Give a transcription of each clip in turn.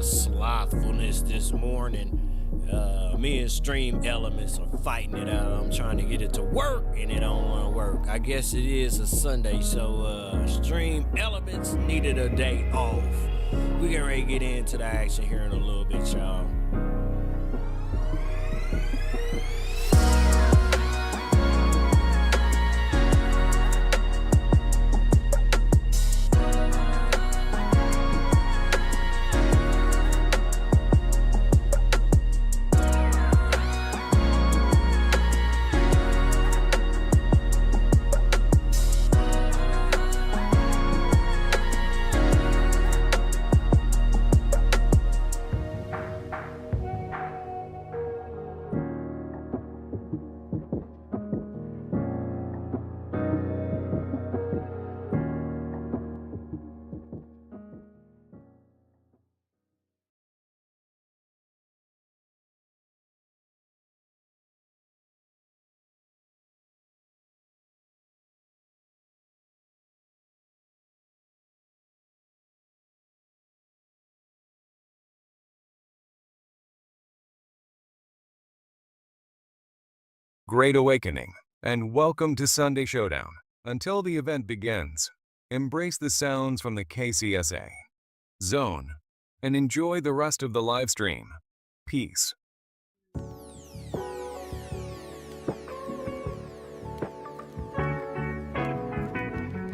of slothfulness this morning. Me and Stream Elements are fighting it out. I'm trying to get it to work, and it don't want to work. I guess it is a Sunday, so Stream Elements needed a day off. We getting ready to get into the action here in a little bit, y'all. Great awakening, and welcome to Sunday Showdown. Until the event begins, embrace the sounds from the KCSA zone and enjoy the rest of the live stream. Peace.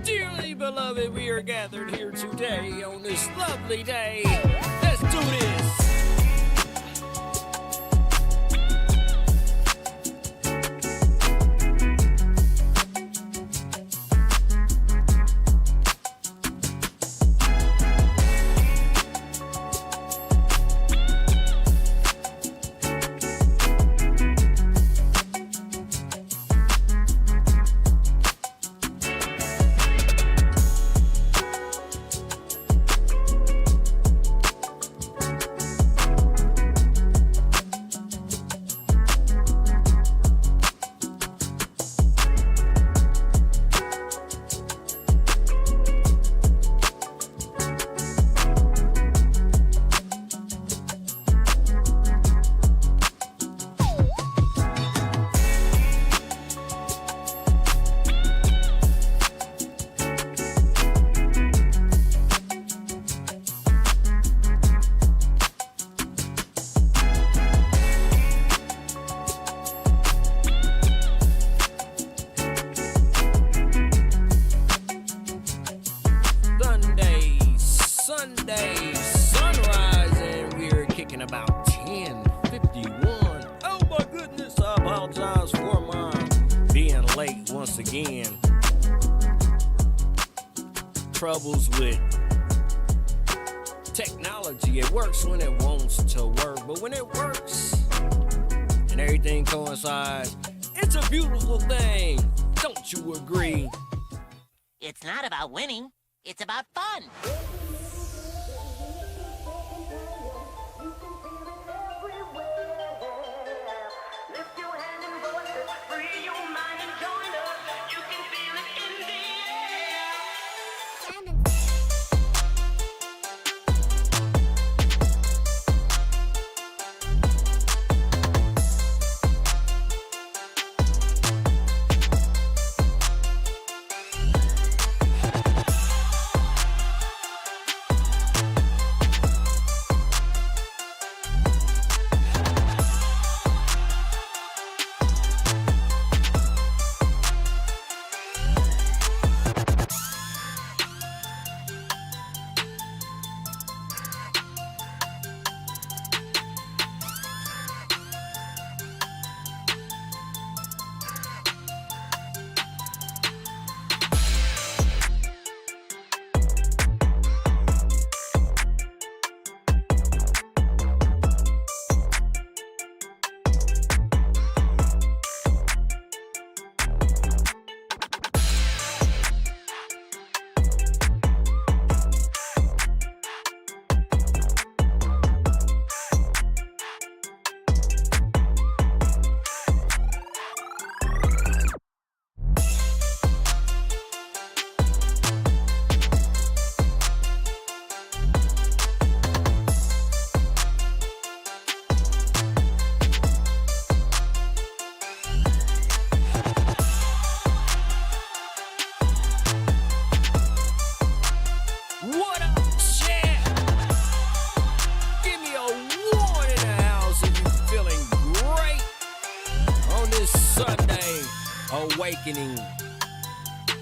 Dearly beloved, we are gathered here today on this lovely day. Let's do this. Sunday sunrise, and we're kicking about 10:51. Oh my goodness, I apologize for my being late once again. Troubles with technology. It works when it wants to work, but when it works and everything coincides, it's a beautiful thing. Don't you agree? It's not about winning, it's about fun. awakening.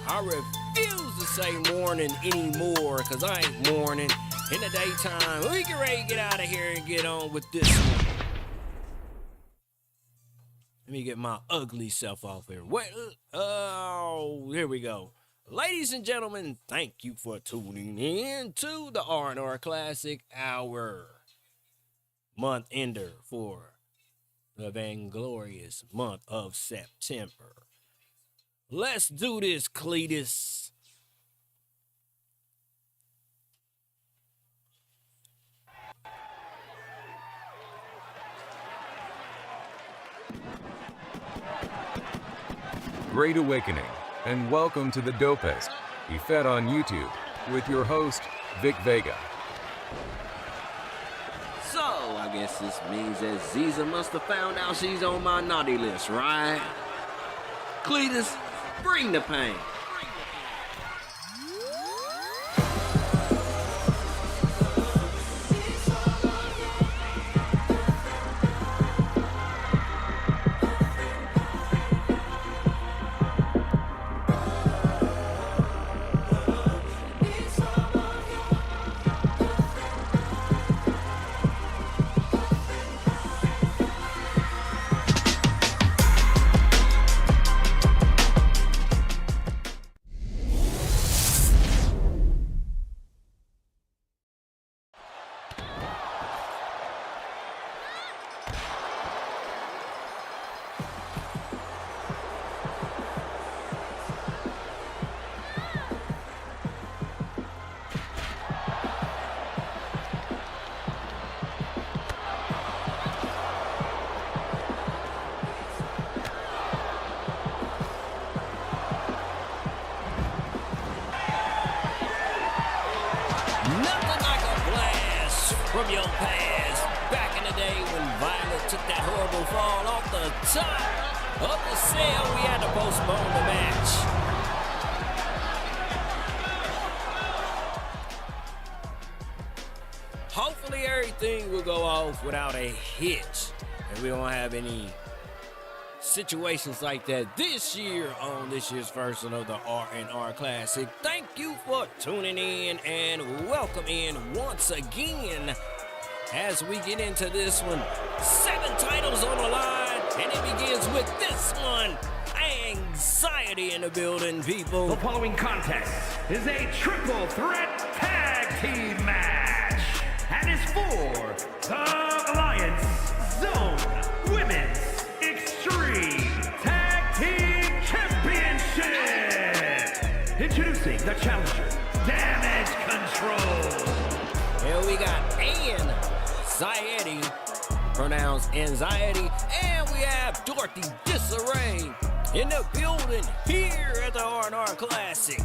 I refuse to say morning anymore, cause I ain't morning. In the daytime, we get ready to get out of here and get on with this one. Let me get my ugly self off here. Wait, oh, here we go. Ladies and gentlemen, thank you for tuning in to the R&R Classic Hour. Month ender for the vainglorious month of September. Let's do this, Cletus. Great awakening, and welcome to the dopest, be fed on YouTube, with your host, Vic Vega. So, I guess this means that Ziza must have found out she's on my naughty list, right? Cletus, bring the pain. From your past, back in the day when Violet took that horrible fall off the top of the cell, we had to postpone the match. Hopefully everything will go off without a hitch, and we won't have any situations like that this year on this year's version of the R&R Classic. Thank you for tuning in and welcome in once again as we get into this one. 7 titles on the line, and it begins with this one. Anxiety in the building, people. The following contest is a triple threat tag team match and is for the Alliance Zone Women's Extreme Tag Team Championship. Introducing the challenger, Damage Control. Here we got Anxiety, pronounced anxiety, and we have Dorothy Disarray in the building here at the R&R Classic.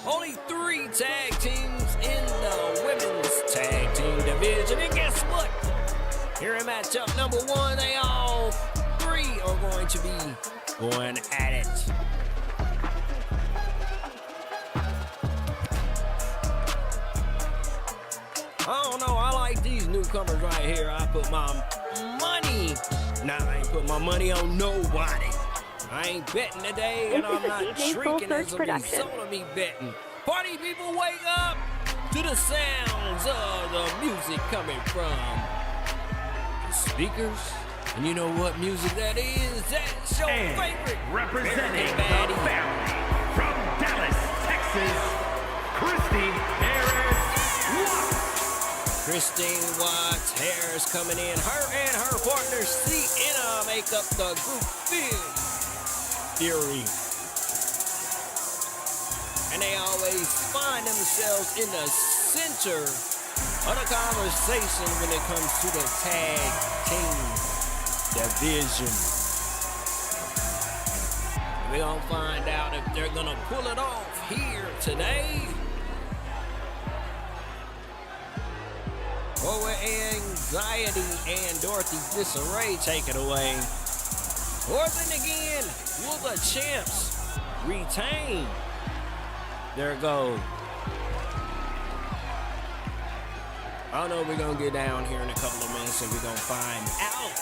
Only 3 tag teams in the women's tag team division, and guess what? Here in matchup number 1, they all 3 are going to be going at it. I don't know, I like these newcomers right here. I put my money, I ain't put my money on nobody. I ain't betting today, and I'm not shrinking as a result of me betting. Party people, wake up to the sounds of the music coming from the speakers. And you know what music that is? That's your favorite. Representing the family from Dallas, Texas, Christine Christine Watts Harris coming in. Her and her partner Sienna make up the group Fury. And they always find themselves in the center of the conversation when it comes to the tag team division. We're gonna find out if they're gonna pull it off here today. Or will Anxiety and Dorothy Disarray take it away? Or then again, will the champs retain their gold? I don't know, we're going to get down here in a couple of minutes and we're going to find out.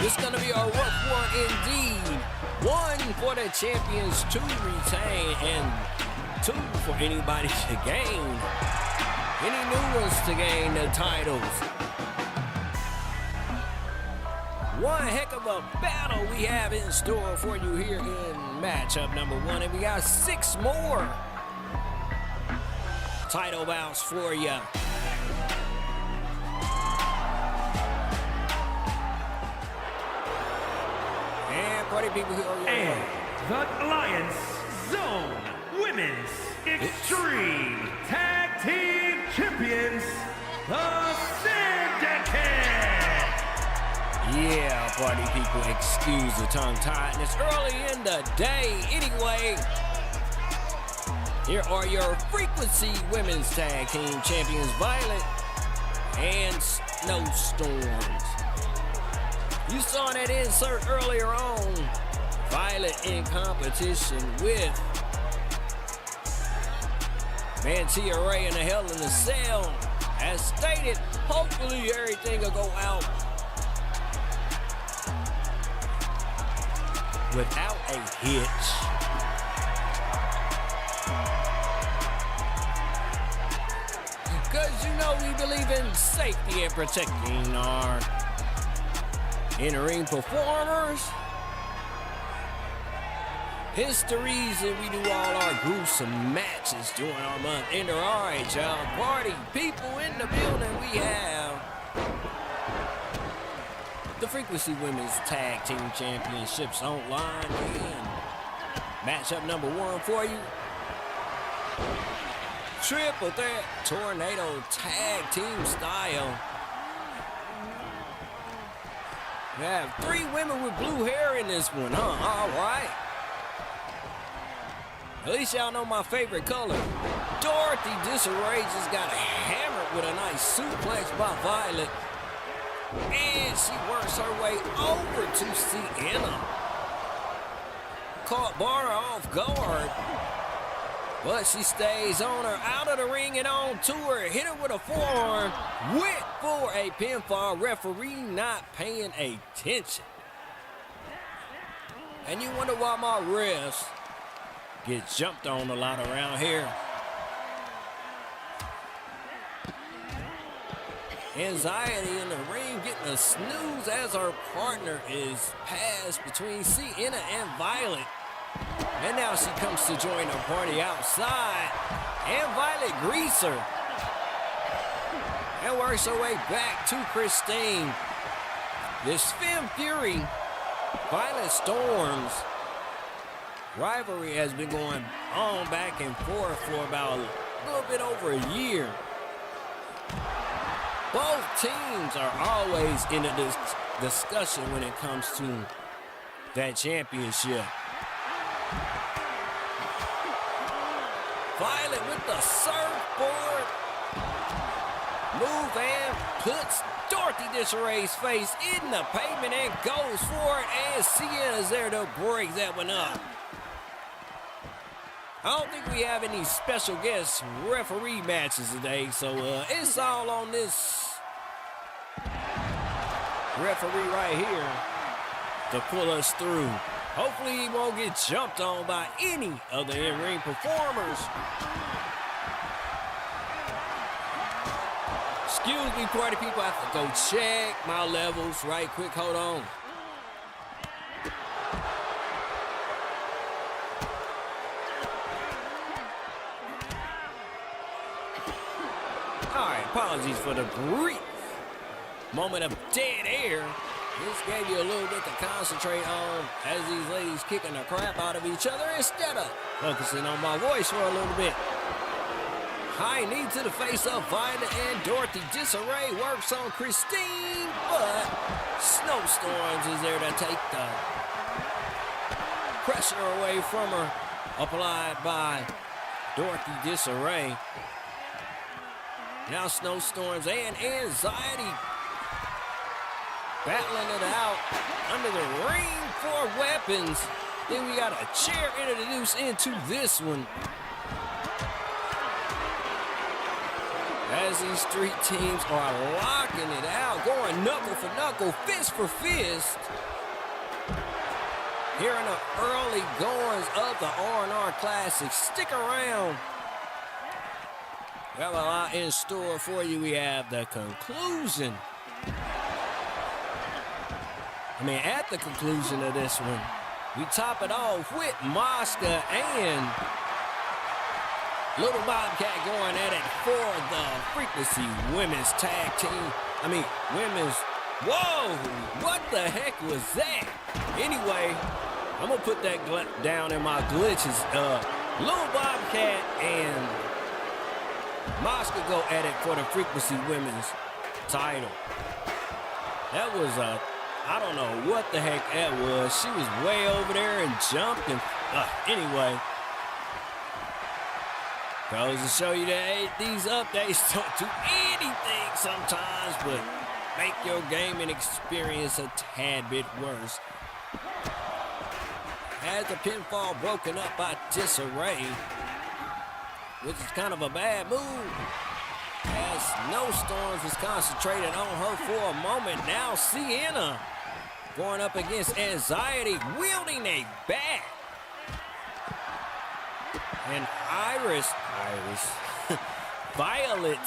This is gonna be a rough one indeed. 1 for the champions to retain and 2 for anybody to gain. Any new ones to gain the titles. One heck of a battle we have in store for you here in matchup number 1, and we got 6 more title bouts for you. And party people here. And the Alliance Zone Women's Extreme Tag Team Champions, the Syndicate. Yeah, party people, excuse the tongue tied. It's early in the day. Anyway, here are your Frequency Women's Tag Team Champions, Violet and Snowstorms. You saw that insert earlier on. Violet in competition with Mantia Ray in the Hell in the Cell. As stated, hopefully everything will go out without a hitch. Because you know we believe in safety and protecting our in-ring performers. It's the reason we do all our gruesome matches during our month. And all right, y'all, party people in the building, we have the Frequency Women's Tag Team Championships online. And matchup number 1 for you. Triple threat tornado tag team style. We have 3 women with blue hair in this one, huh? All right. At least y'all know my favorite color. Dorothy Disarray just got hammered with a nice suplex by Violet. And she works her way over to Sienna. Caught Barra off guard. But she stays on her, out of the ring and on to her. Hit her with a forearm. Went for a pinfall. Referee not paying attention. And you wonder why my refs get jumped on a lot around here. Anxiety in the ring, getting a snooze as her partner is passed between Sienna and Violet. And now she comes to join the party outside. And Violet greets her. And works her way back to Christine. This Femme Fury, Violet Storms rivalry has been going on back and forth for about a little bit over a year. Both teams are always in a discussion when it comes to that championship. Violet with the surfboard move and puts Dorothy Disarray's face in the pavement and goes for it, and Sienna's there to break that one up. I don't think we have any special guest referee matches today, so it's all on this referee right here to pull us through. Hopefully he won't get jumped on by any of the in-ring performers. Excuse me, party people, I have to go check my levels right quick. Hold on. All right, apologies for the brief moment of dead air. This gave you a little bit to concentrate on as these ladies kicking the crap out of each other instead of focusing on my voice for a little bit. High knee to the face of Violet, and Dorothy Disarray works on Christine, but Snowstorms is there to take the pressure away from her, applied by Dorothy Disarray. Now Snowstorms and Anxiety battling it out under the ring for weapons. Then we got a chair introduced into this one. as these street teams are locking it out, going knuckle for knuckle, fist for fist. Here in the early goings of the R&R Classic. Stick around. We have a lot in store for you. We have the conclusion. At the conclusion of this one, we top it off with Mashka and Lil BobCat going at it for the Frequency Women's Tag Team. Women's. Whoa! What the heck was that? Anyway, I'm gonna put that down in my glitches. Lil BobCat and Mashka go at it for the Frequency Women's title. That was I don't know what the heck that was. She was way over there and jumped and anyway. Goes to show you that these updates don't do anything sometimes, but make your gaming experience a tad bit worse. Has the pinfall broken up by Disarray, which is kind of a bad move. As Snowstorms is concentrated on her for a moment. Now Sienna going up against Anxiety, wielding a bat. And Violet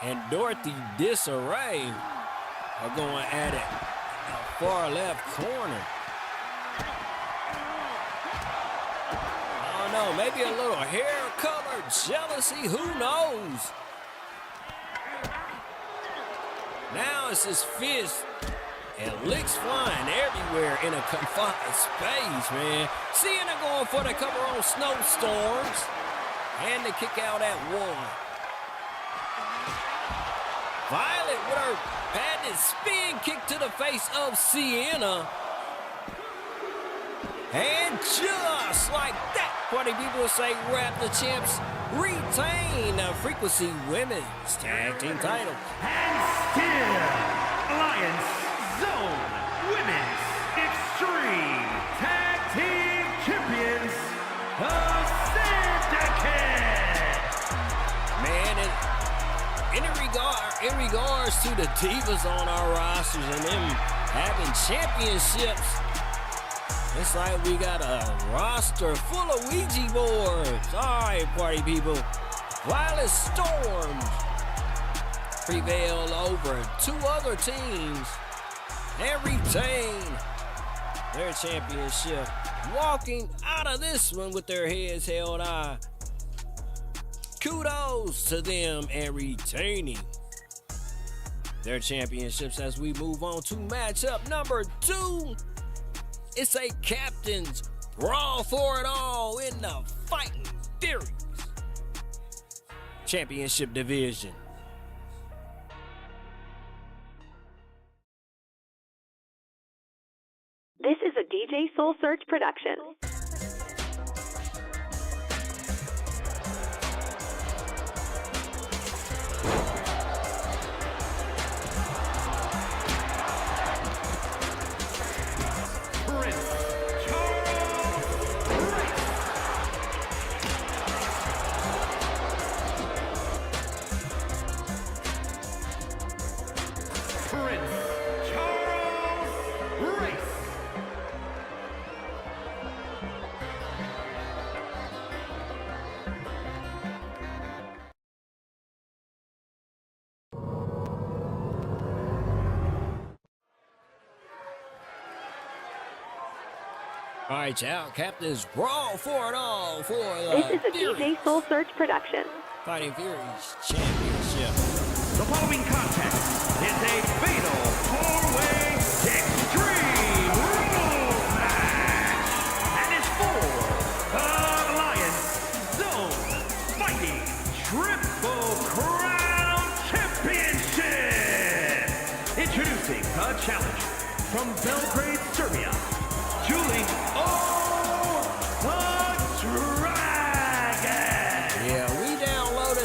and Dorothy Disarray are going at it in the far left corner. I don't know, maybe a little hair color jealousy, who knows? Now it's his fist and licks flying everywhere in a confined space, man. Sienna going for the cover on Snowstorms and the kick out at one. Violet with her patented spin kick to the face of Sienna. And just like that, party people say, wrap the champs retain the Frequency Women's Tag Team title. And still, Alliance Zone Women's Extreme Tag Team Champions, the Syndicate. Man, in regards to the Divas on our rosters and them having championships, it's like we got a roster full of Wejie boards. All right, party people. Violet Storms prevail over two other teams and retain their championship. Walking out of this one with their heads held high. Kudos to them and retaining their championships as we move on to matchup number 2. It's a captain's brawl for it all in the Fighting Furies Championship Division. This is a DJ Soul Search production. All right, y'all. Captain's brawl for it all for the This is a DJ Soul Search production. Fighting Furies Championship. The following contest is a fatal four-way extreme rules match and is for the Alliance Zone Fighting Triple Crown Championship. Introducing the challenger from Belgrade, Serbia, Julie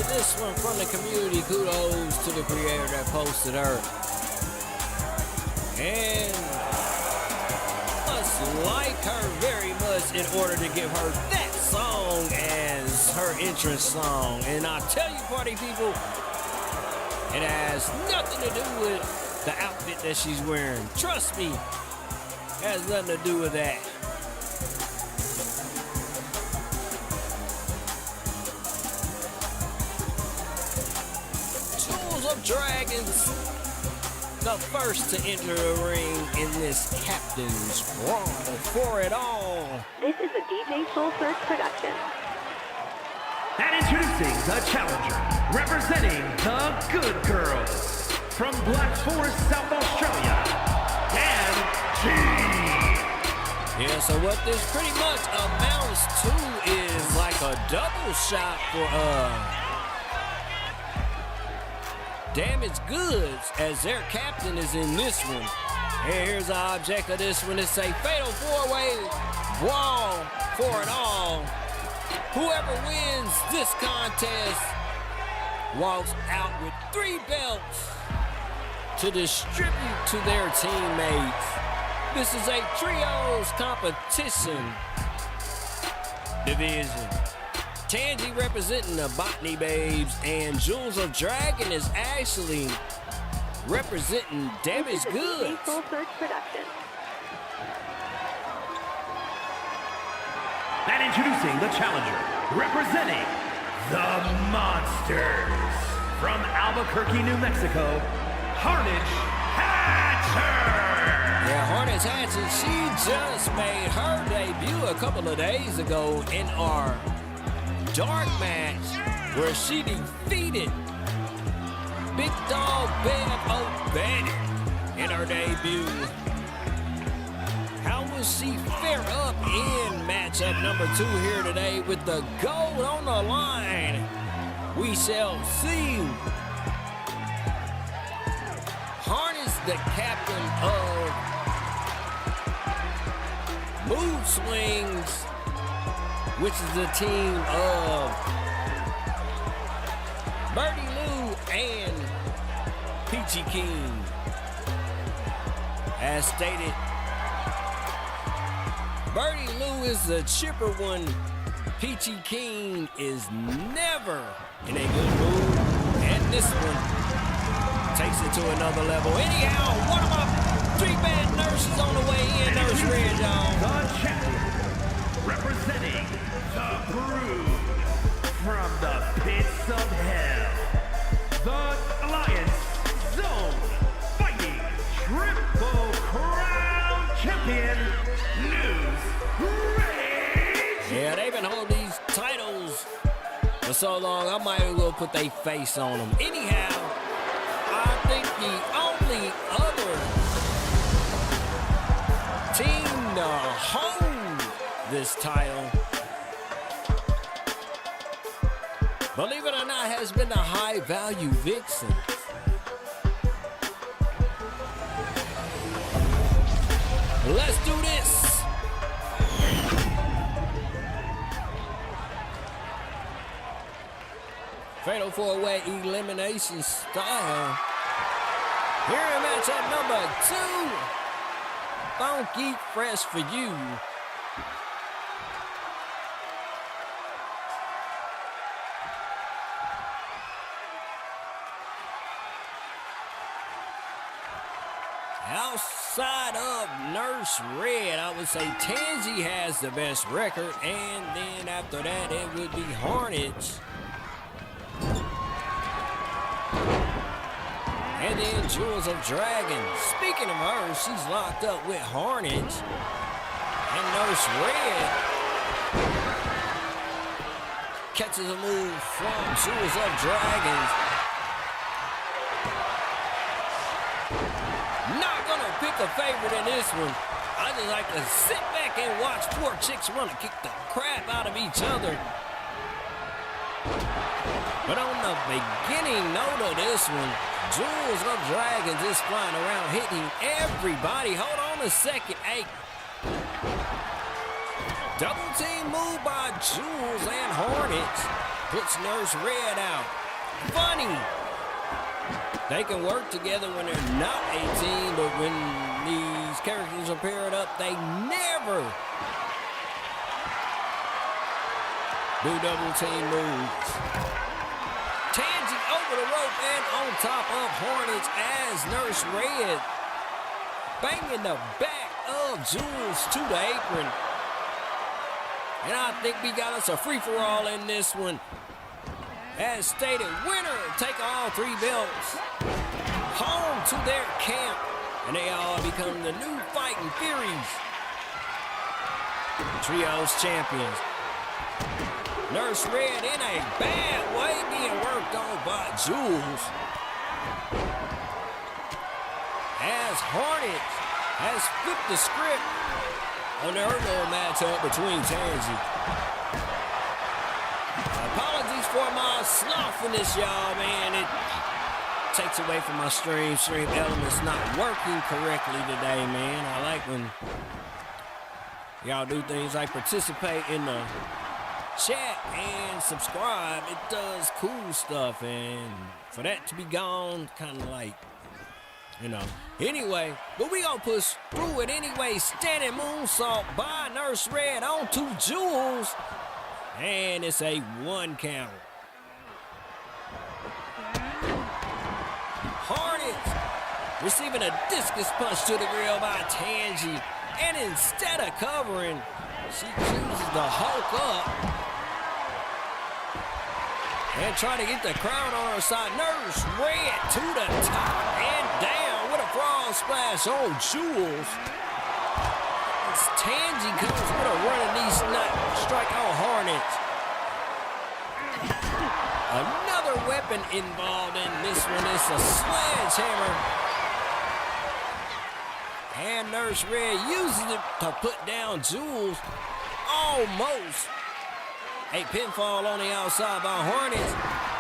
this one from the community. Kudos to the creator that posted her. And must like her very much in order to give her that song as her entrance song. And I tell you, party people, It has nothing to do with the outfit that she's wearing. Trust me, has nothing to do with that. Jewels of Dragons, the first to enter the ring in this Captain's Brawl for it all. This is a DJ Soul Search production. And introducing the challenger, representing the Good Girls, from Black Forest, South Australia, Dan G. Yeah, so what this pretty much amounts to is like a double shot for Damaged Goods, as their captain is in this one. And here's the object of this one. It's a fatal four-way brawl for it all. Whoever wins this contest walks out with 3 belts to distribute to their teammates. This is a trios competition division. Tangy representing the Botany Babes, and Jewels of Dragon is actually representing Damaged This is a Goods. DJ Soul Search production. And introducing the challenger, representing the Monsters, from Albuquerque, New Mexico, Harnish Hatcher. Yeah, Harnish Hatcher, she just made her debut a couple of days ago in our dark match where she defeated Big Dog Bev O'Bannon in her debut. How will she fare up in matchup number 2 here today with the gold on the line? We shall see. Harness, the captain of Mood Swings, which is the team of Birdie Lou and Peachy King. As stated, Birdie Lou is the chipper one. Peachy King is never in a good mood. And this one takes it to another level. Anyhow, one of my 3 bad nurses on the way in. Nurse Red, y'all. The champion, representing the Brood, from the pits of hell, the Alliance Zone Fighting Triple Crown Champion, News Rage. Yeah, they've been holding these titles for so long, I might as well put their face on them. Anyhow, I think the only other team to hold this title, believe it or not, has been the High Value Vixens. Let's do this. Fatal 4-way elimination style. Here in matchup number 2. Funky Fresh for you. Outside of Nurse Red, I would say Tansy has the best record, and then after that it would be Hornets. And then Jewels of Dragon. Speaking of her, she's locked up with Hornets. And Nurse Red catches a move from Jewels of Dragons. Not gonna pick a favorite in this one. I just like to sit back and watch 4 chicks run and kick the crap out of each other. But on the beginning note of this one, Jewels of Dragons is flying around hitting everybody. Hold on a second. Hey. Double team move by Jewels and Hornets. Puts Nurse Red out. Funny. They can work together when they're not a team, but when these characters are paired up, they never do double team moves. Tansy, oh over the rope and on top of Hornets as Nurse Red banging the back of Jules to the apron. And I think we got us a free-for-all in this one. As stated, winner take all 3 belts home to their camp. And they all become the new Fighting Furies. Trios champions. Nurse Red in a bad way being worked on by Jules. As Hornets has flipped the script on their little matchup between Tangy. Apologies for my sloughiness, y'all, man. It takes away from my stream elements not working correctly today, man. I like when y'all do things like participate in the chat and subscribe. It does cool stuff, and for that to be gone, kind of like, you know. Anyway, but we gonna push through it anyway. Standing moonsault by Nurse Red onto Jules, and it's a 1 count. Hornets receiving a discus punch to the grill by Tangy, and instead of covering, she chooses to hulk up and try to get the crowd on her side. Nurse Red to the top and down with a frog splash on Jules. As Tangy comes with a running knee strike on Hornets. Another weapon involved in this one is a sledgehammer. And Nurse Red uses it to put down Jules. Almost a pinfall on the outside by Hornets.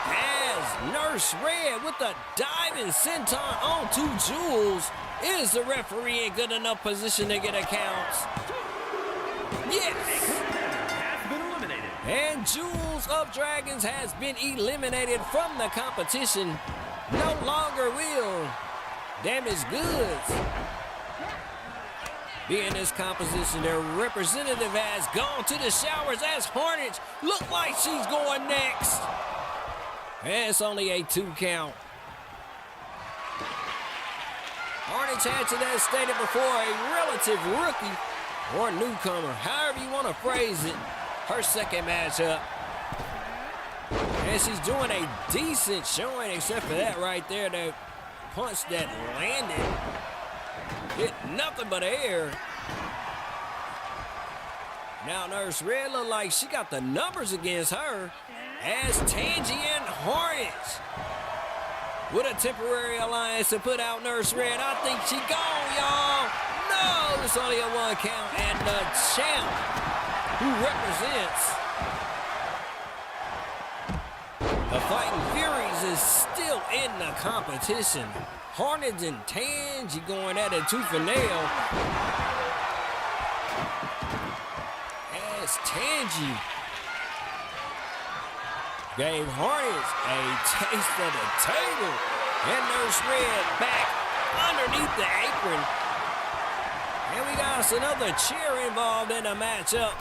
As Nurse Red with the diving senton onto Jules. Is the referee in good enough position to get a count? Yes. And Jules of Dragons has been eliminated from the competition. No longer will damage goods be in this composition. Their representative has gone to the showers as Hornets look like she's going next. And it's only a 2 count. Hornets had to that stated before a relative rookie or newcomer, however you want to phrase it. Her second matchup. And she's doing a decent showing, except for that right there, that punch that landed. Hit nothing but air. Now Nurse Red look like she got the numbers against her as Tangy and Hornets with a temporary alliance to put out Nurse Red. I think she gone, y'all. No, it's only a 1 count, and the champ who represents the Fighting Furies is still in the competition. Hornets and Tangy going at it tooth and nail. As Tangy gave Hornets a taste of the table. And Nurse Red back underneath the apron. And we got us another chair involved in the matchup.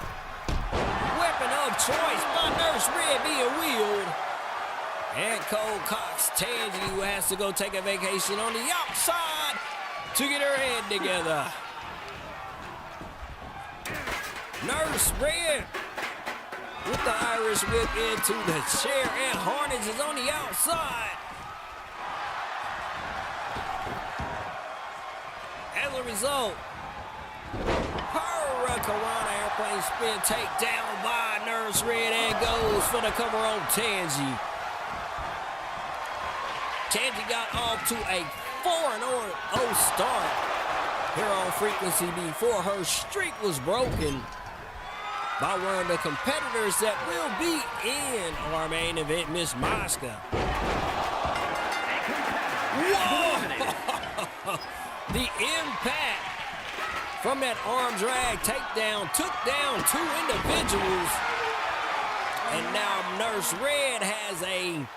Weapon of choice by Nurse Red being wheeled. And Cole Cox, Tangy, who has to go take a vacation on the outside to get her head together. Nurse Red with the Irish whip into the chair, and Hornets is on the outside. As a result, Hurricanrana airplane spin takedown by Nurse Red and goes for the cover on Tangy. Tangy got off to a 4-0 start here on Frequency before her streak was broken by one of the competitors that will be in our main event, Miss Mashka. Whoa! The impact from that arm drag takedown took down 2 individuals. And now Nurse Red has a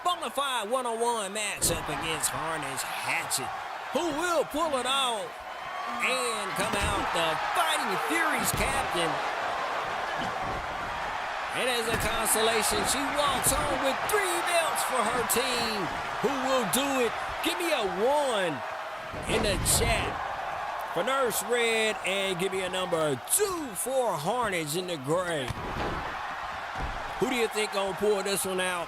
bona fide one-on-one matchup against Harness Hatchet, who will pull it off and come out the Fighting Furies captain. And as a consolation, she walks home with 3 belts for her team. Who will do it? Give me a 1 in the chat for Nurse Red, and give me a number 2 for Hornets in the gray. Who do you think gonna pull this one out?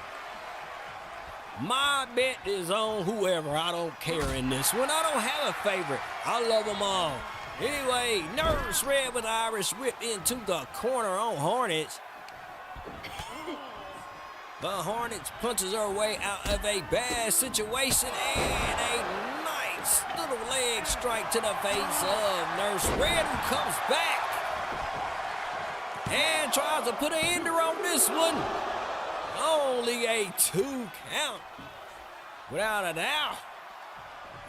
My bet is on whoever. I don't care in this one. I don't have a favorite. I love them all. Anyway, Nurse Red with Irish Whip into the corner on Hornets. But Hornets punches her way out of a bad situation, and a nice little leg strike to the face of Nurse Red, who comes back and tries to put an ender on this one. Only a 2 count, without a doubt.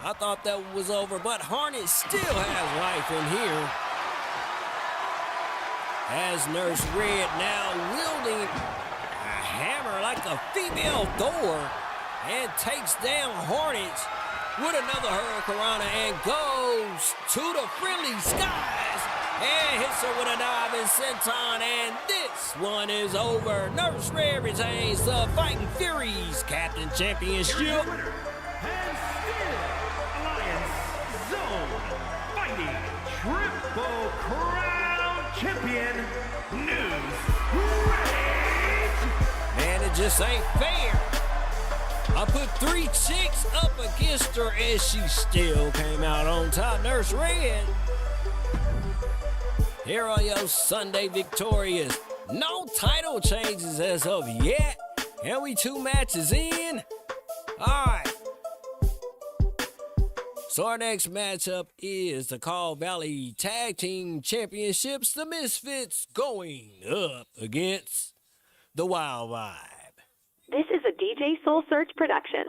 I thought that was over, but Hornet still has life in here. As Nurse Red now wielding a hammer like a female Thor and takes down Hornets with another Hurricanrana and goes to the friendly skies and hits her with a diving senton, and this one is over. Nurse Red retains the Fighting Furies Captain Championship. Winner, and still Alliance Zone Fighting Triple Crown Champion, News Rage. Man, it just ain't fair. I put 3 chicks up against her and she still came out on top. Nurse Red, here on your Sunday victorious. No title changes as of yet. And we 2 matches in. All right. So our next matchup is the Call Valley Tag Team Championships. The Misfits going up against the Wild Vibe. This is a DJ Soul Search production.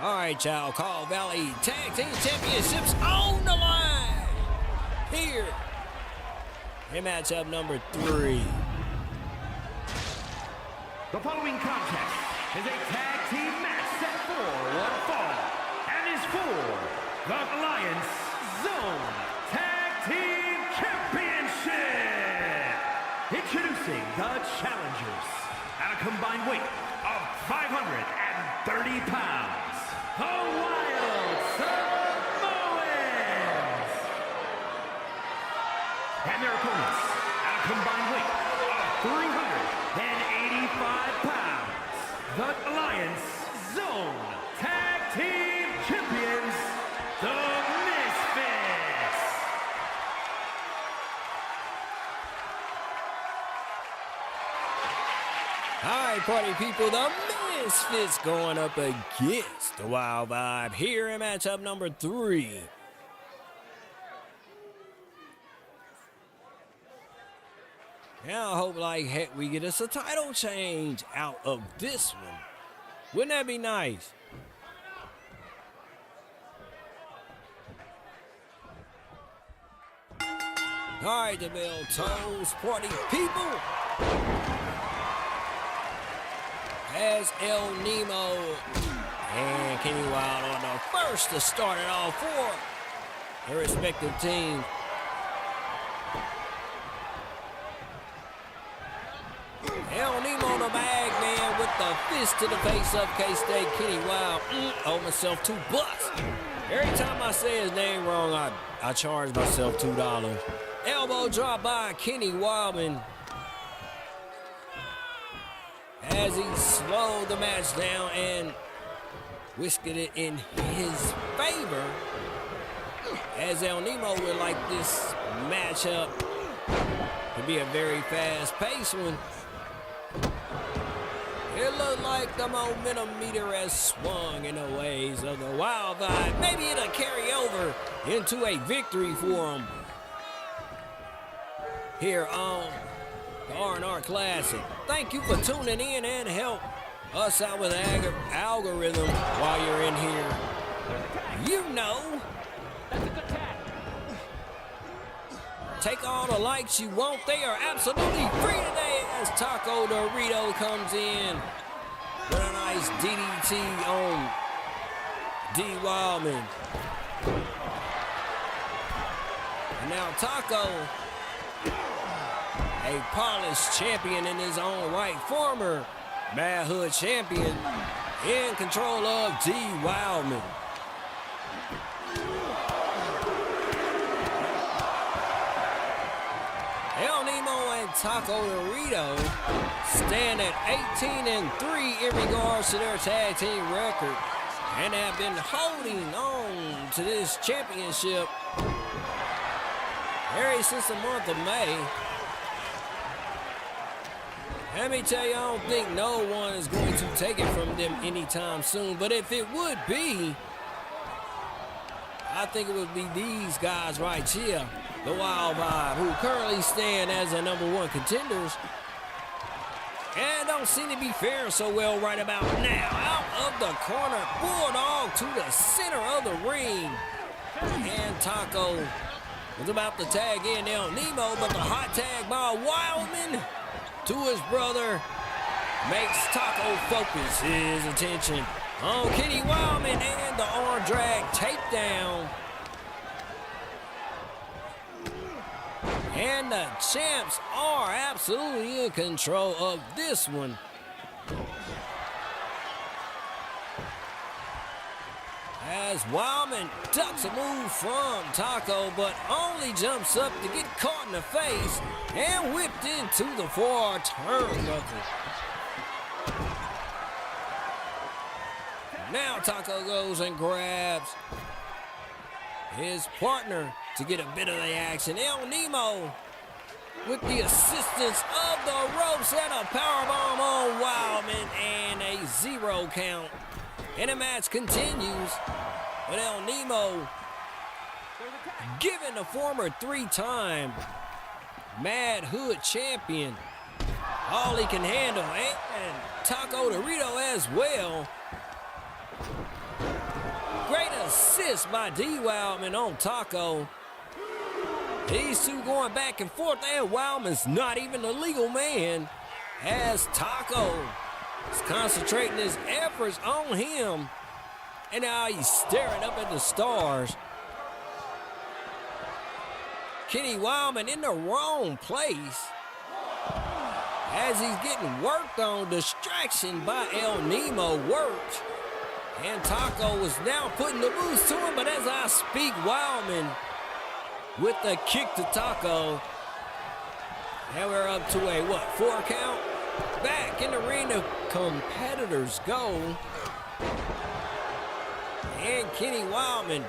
All right, y'all. Call Valley Tag Team Championships on the line here in matchup number 3. The following contest is a tag team match set for 1 fall and is for the Alliance Zone Tag Team Championship. Introducing the challengers at a combined weight of 530 pounds. The Wild Samoans! And their opponents at a combined weight of 385 pounds. The Alliance Zone Tag Team Champions, the Misfits! All right, party people, the Misfits going up against the Wild Vibe here in matchup number 3. Now I hope like heck we get us a title change out of this one. Wouldn't that be nice? All right, the bell tolls, party people. As El Nemo and Kenny Wild are the first to start it off for their respective teams. El Nemo the bag man with the fist to the face of K-State. Kenny Wild owe myself $2. Every time I say his name wrong, I charge myself $2. Elbow drop by Kenny Wildman as he slowed the match down and whisked it in his favor, as El Nemo would like this matchup to be a very fast-paced one. It looked like the momentum meter has swung in the ways of the Wild Vibe. Maybe it'll carry over into a victory for him here on the R&R Classic. Thank you for tuning in and help us out with the algorithm while you're in here. You know. Take all the likes you want. They are absolutely free today as Taco Dorito comes in with a nice DDT on D. Wildman. And now Taco, a polished champion in his own right, former Manhood champion, in control of D. Wildman. El Nemo and Taco Dorito stand at 18-3 in regards to their tag team record and have been holding on to this championship ever since the month of May. Let me tell you, I don't think no one is going to take it from them anytime soon, but if it would be, I think it would be these guys right here, the Wild Vibe, who currently stand as the #1 contenders and don't seem to be faring so well right about now. Out of the corner, Bulldog to the center of the ring. And Taco was about to tag in El Nemo, but the hot tag by Wildman to his brother makes Taco focus his attention on Kenny Wildman and the arm drag takedown. And the champs are absolutely in control of this one. As Wildman ducks a move from Taco, but only jumps up to get caught in the face and whipped into the far turnbuckle. Now Taco goes and grabs his partner to get a bit of the action. El Nemo, with the assistance of the ropes, and a powerbomb on Wildman and a 0 count. And the match continues with El Nemo giving the former 3-time Mad Hood champion all he can handle, and Taco Dorito as well. Great assist by D. Wildman on Taco. These two going back and forth, and Wildman's not even the legal man as Taco is concentrating his efforts on him. And now he's staring up at the stars. Kenny Wildman in the wrong place as he's getting worked on. Distraction by El Nemo worked. And Taco is now putting the boost to him, but as I speak, Wildman with the kick to Taco. And we're up to a, 4 count? Back in the ring, the competitors go. And Kenny Wildman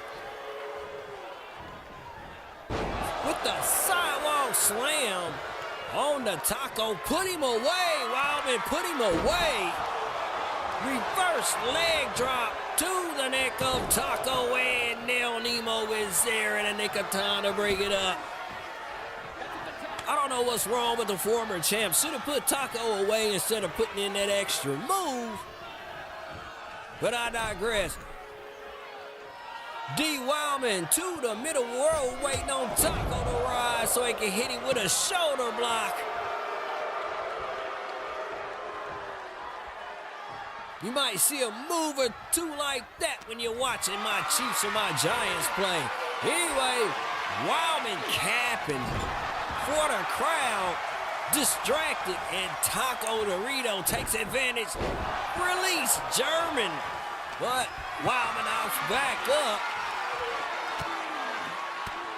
with the sidewalk slam on the Taco. Put him away, Wildman, put him away. Reverse leg drop to the neck of Taco, and El Nemo is there in the nick of time to break it up. I don't know what's wrong with the former champ. Should have put Taco away instead of putting in that extra move. But I digress. D. Wildman to the middle row, waiting on Taco to rise so he can hit him with a shoulder block. You might see a move or two like that when you're watching my Chiefs or my Giants play. Anyway, Wildman capping for the crowd, distracted, and Taco Dorito takes advantage. Release German, but Wildman ops back up.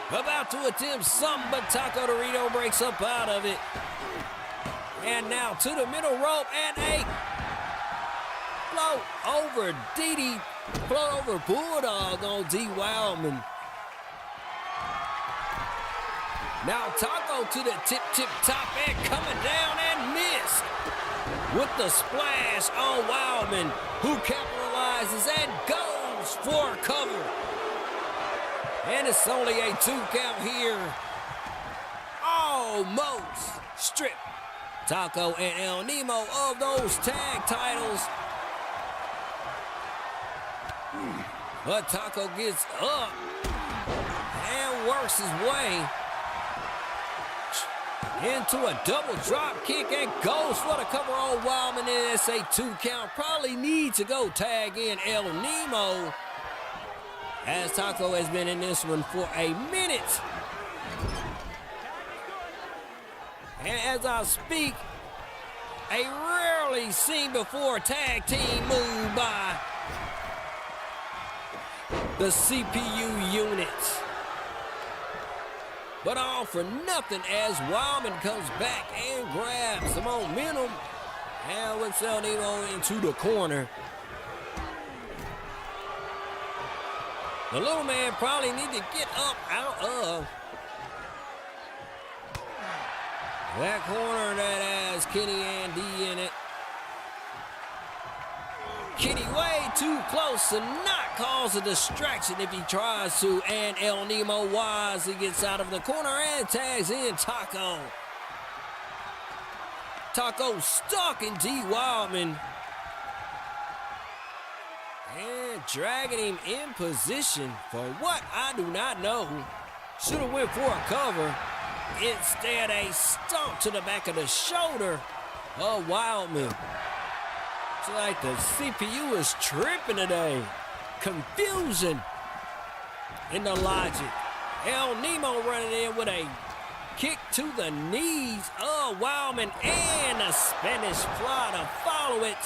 About to attempt something, but Taco Dorito breaks up out of it. And now to the middle rope, and a float over float over Bulldog on D. Wildman. Now Taco to the tip top and coming down and missed. with the splash on Wildman, who capitalizes and goes for cover. And it's only a 2 count here. Almost stripped Taco and El Nemo of those tag titles. But Taco gets up and works his way into a double drop kick and goes for the cover on Wildman, and it's a 2 count. Probably need to go tag in El Nemo, as Taco has been in this one for a minute. And as I speak, a rarely seen before tag team move by the CPU unit. But all for nothing as Wildman comes back and grabs the momentum and whips El Nemo into the corner. The little man probably need to get up out of that corner that has Kenny and D in it. Kenny way too close to not cause a distraction if he tries to, and El Nemo wisely gets out of the corner and tags in Taco. Taco stalking D. Wildman and dragging him in position for what I do not know. Should have went for a cover. Instead, a stomp to the back of the shoulder of Wildman. It's like the CPU is tripping today. Confusion in the logic. El Nemo running in with a kick to the knees of Wildman and a Spanish fly to follow it.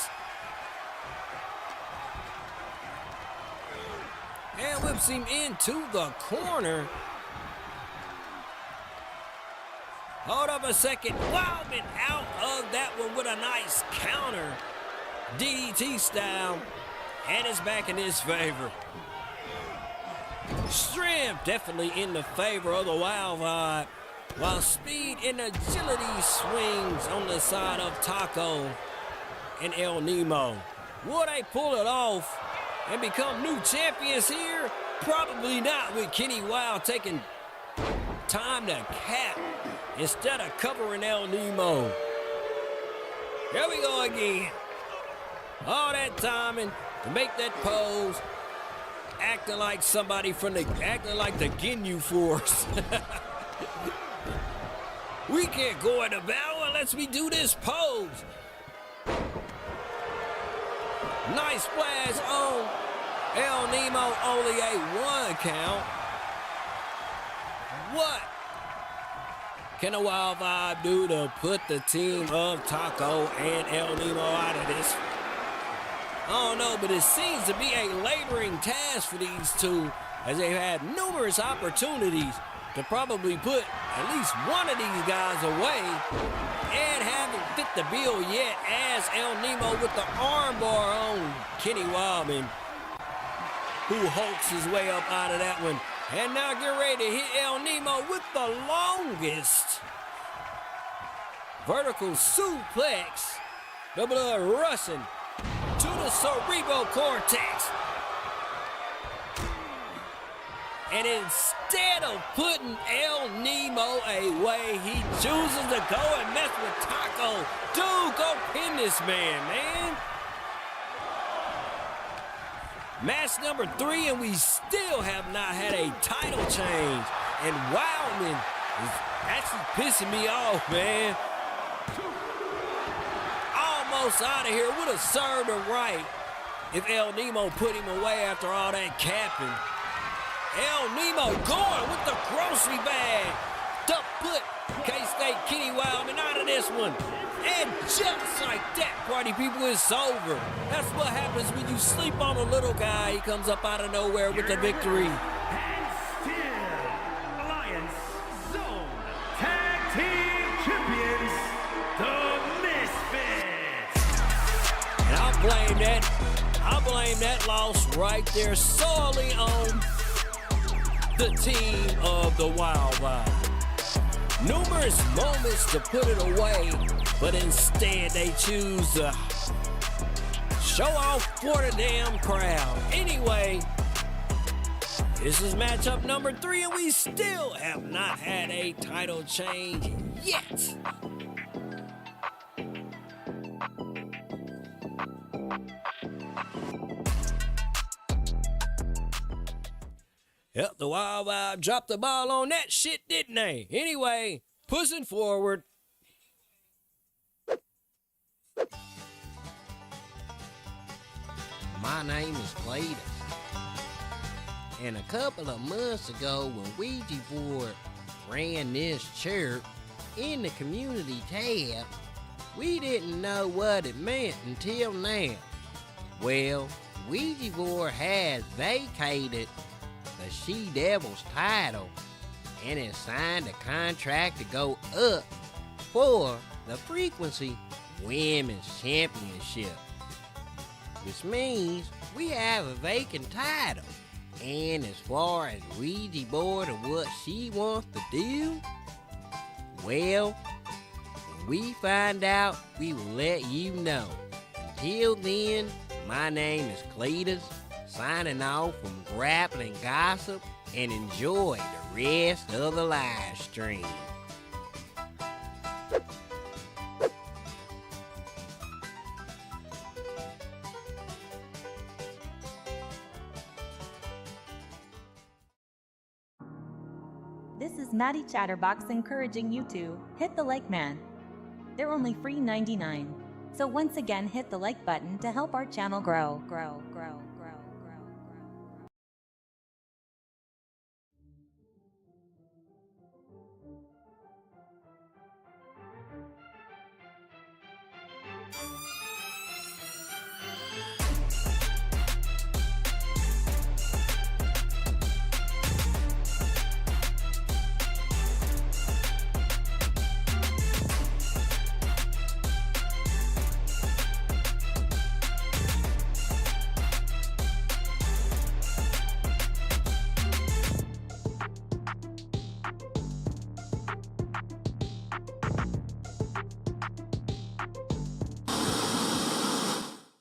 And whips him into the corner. Hold up a second. Wildman out of that one with a nice counter. DDT style. And it's back in his favor. Strength definitely in the favor of the Wild Vibe, while speed and agility swings on the side of Taco and El Nemo. Will they pull it off and become new champions here? Probably not, with Kenny Wild taking time to cap instead of covering El Nemo. Here we go again. All that timing to make that pose, acting like somebody acting like the Ginyu Force. We can't go into battle unless we do this pose. Nice splash on El Nemo, only a 1 count. What can a Wild Vibe do to put the team of Taco and El Nemo out of this? I don't know, but it seems to be a laboring task for these two, as they've had numerous opportunities to probably put at least one of these guys away and haven't fit the bill yet, as El Nemo with the armbar on Kenny Wildman, who hulks his way up out of that one. And now get ready to hit El Nemo with the longest vertical suplex. The blood rushing to the cerebral cortex. And instead of putting El Nemo away, he chooses to go and mess with Taco. Dude, go pin this man. Match number 3, and we still have not had a title change. And Wildman is actually pissing me off, man. Almost out of here. Would have served him right if El Nemo put him away after all that capping. El Nemo going with the grocery bag. Duck put K-State Kenny Wildman out of this one. And just like that, party people, it's over. That's what happens when you sleep on a little guy. He comes up out of nowhere with the victory. And still, Alliance Zone Tag Team Champions, the Misfits. And I blame that loss right there solely on the team of the Wild Vibe. Numerous moments to put it away, but instead they choose to show off for the damn crowd. Anyway, this is matchup number 3, and we still have not had a title change yet. Yep, the Wild Vibe dropped the ball on that shit, didn't they? Anyway, pushing forward. My name is Clayton. And a couple of months ago when Wejie Board ran this church in the community tab, we didn't know what it meant until now. Well, Wejie Board has vacated the She-Devils title and has signed a contract to go up for the Frequency Women's Championship, which means we have a vacant title. And as far as Wejie Board and what she wants to do, well, when we find out, we will let you know. Until then, my name is Cletus, signing off from Grappling Gossip, and enjoy the rest of the live stream. This is Maddie Chatterbox encouraging you to hit the like man. They're only free $99. So once again, hit the like button to help our channel grow.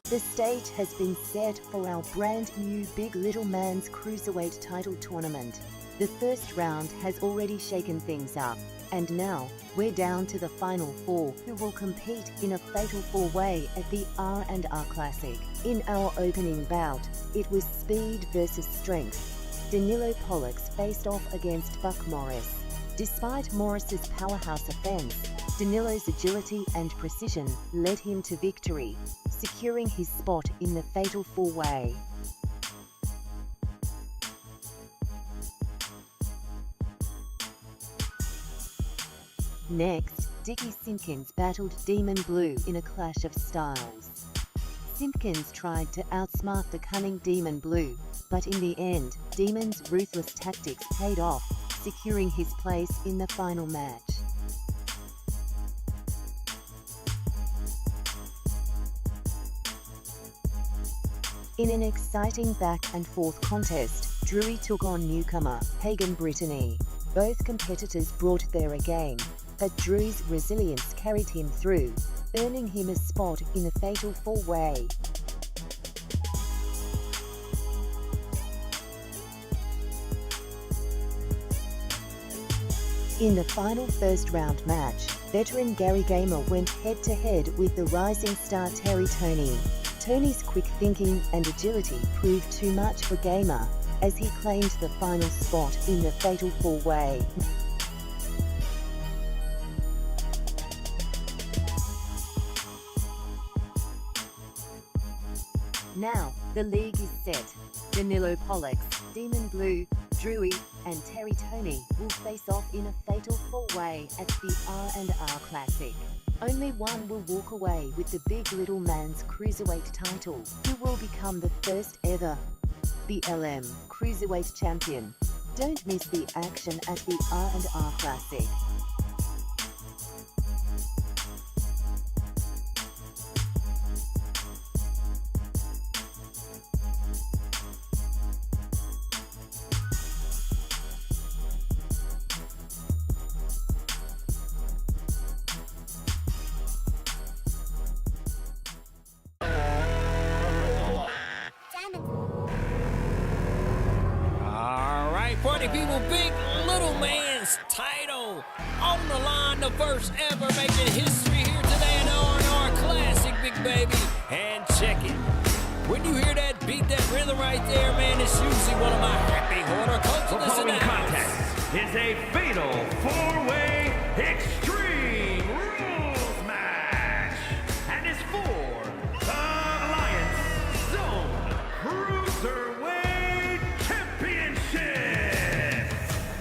The stage has been set for our brand new Big Little Man's Cruiserweight title tournament. The first round has already shaken things up, and now we're down to the final 4 who will compete in a fatal 4-way at the R&R Classic. In our opening bout, it was speed versus strength. Danilo Pollux faced off against Buck Morris. Despite Morris's powerhouse offense, Danilo's agility and precision led him to victory, securing his spot in the fatal 4-way. Next, Dickie Simpkins battled Demon Blue in a clash of styles. Simpkins tried to outsmart the cunning Demon Blue, but in the end, Demon's ruthless tactics paid off, securing his place in the final match. In an exciting back-and-forth contest, Drury took on newcomer Pagan Brittany. Both competitors brought their A game, but Drury's resilience carried him through, earning him a spot in the fatal 4-way. In the final first-round match, veteran Gary Gamer went head-to-head with the rising star Terry Tony. Tony's quick thinking and agility proved too much for Gamer, as he claimed the final spot in the fatal 4-way. Now, the league is set. Danilo Pollux, Demon Blue, Drury, and Terry Tony will face off in a fatal 4-way at the R&R Classic. Only one will walk away with the Big Little Man's Cruiserweight title, who will become the first ever BLM Cruiserweight Champion. Don't miss the action at the R&R Classic. party people, big little man's title on the line, the first ever making history here today in R&R Classic, big baby. And check it. When you hear that beat, that rhythm right there, man, it's usually one of my happy horticulturists. The following contest is a fatal four-way extreme rules match and is for the Alliance Zone Cruiserweight Championship.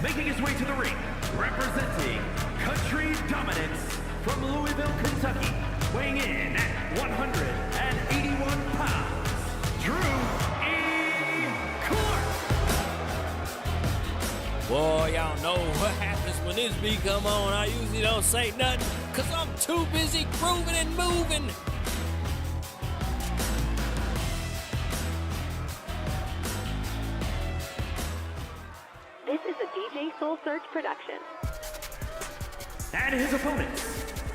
Making his way to the ring, representing Country Dominance from Louisville, Kentucky, weighing in at 181 pounds. Boy, y'all know what happens when this beat come on. I usually don't say nothing because I'm too busy grooving and moving. This is a DJ Soul Search production. And his opponents,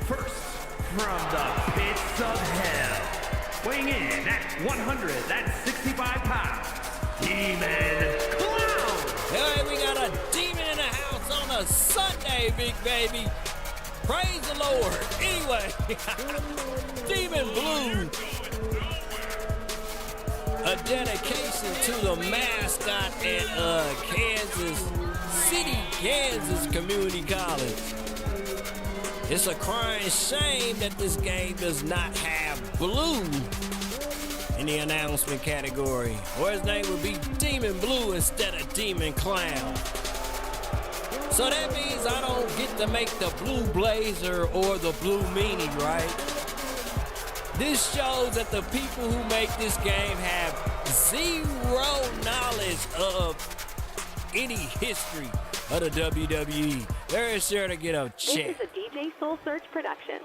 first from the pits of hell, weighing in at 165 pounds, Demon Clown. Hey, we got a demon in the house on a Sunday, big baby. Praise the Lord. Anyway, Demon Blue. A dedication to the mascot at Kansas City, Kansas Community College. It's a crying shame that this game does not have blue in the announcement category, or his name would be Demon Blue instead of Demon Clown. So that means I don't get to make the blue blazer or the blue meanie, right? This shows that the people who make this game have zero knowledge of any history of the WWE. They're sure to get a check. This is a DJ Soul Search production.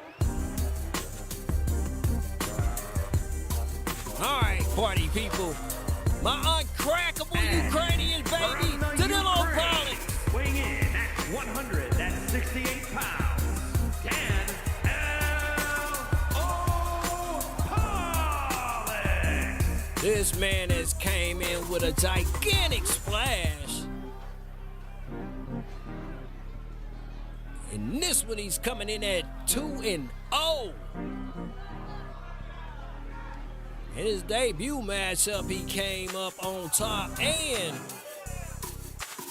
All right, party people. My uncrackable Ukrainian baby, Danilo Pollock. Weighing in at 168 pounds, Dan L.O. Pollock. This man has came in with a gigantic splash. And this one he's coming in at 2-0. In his debut matchup, he came up on top, and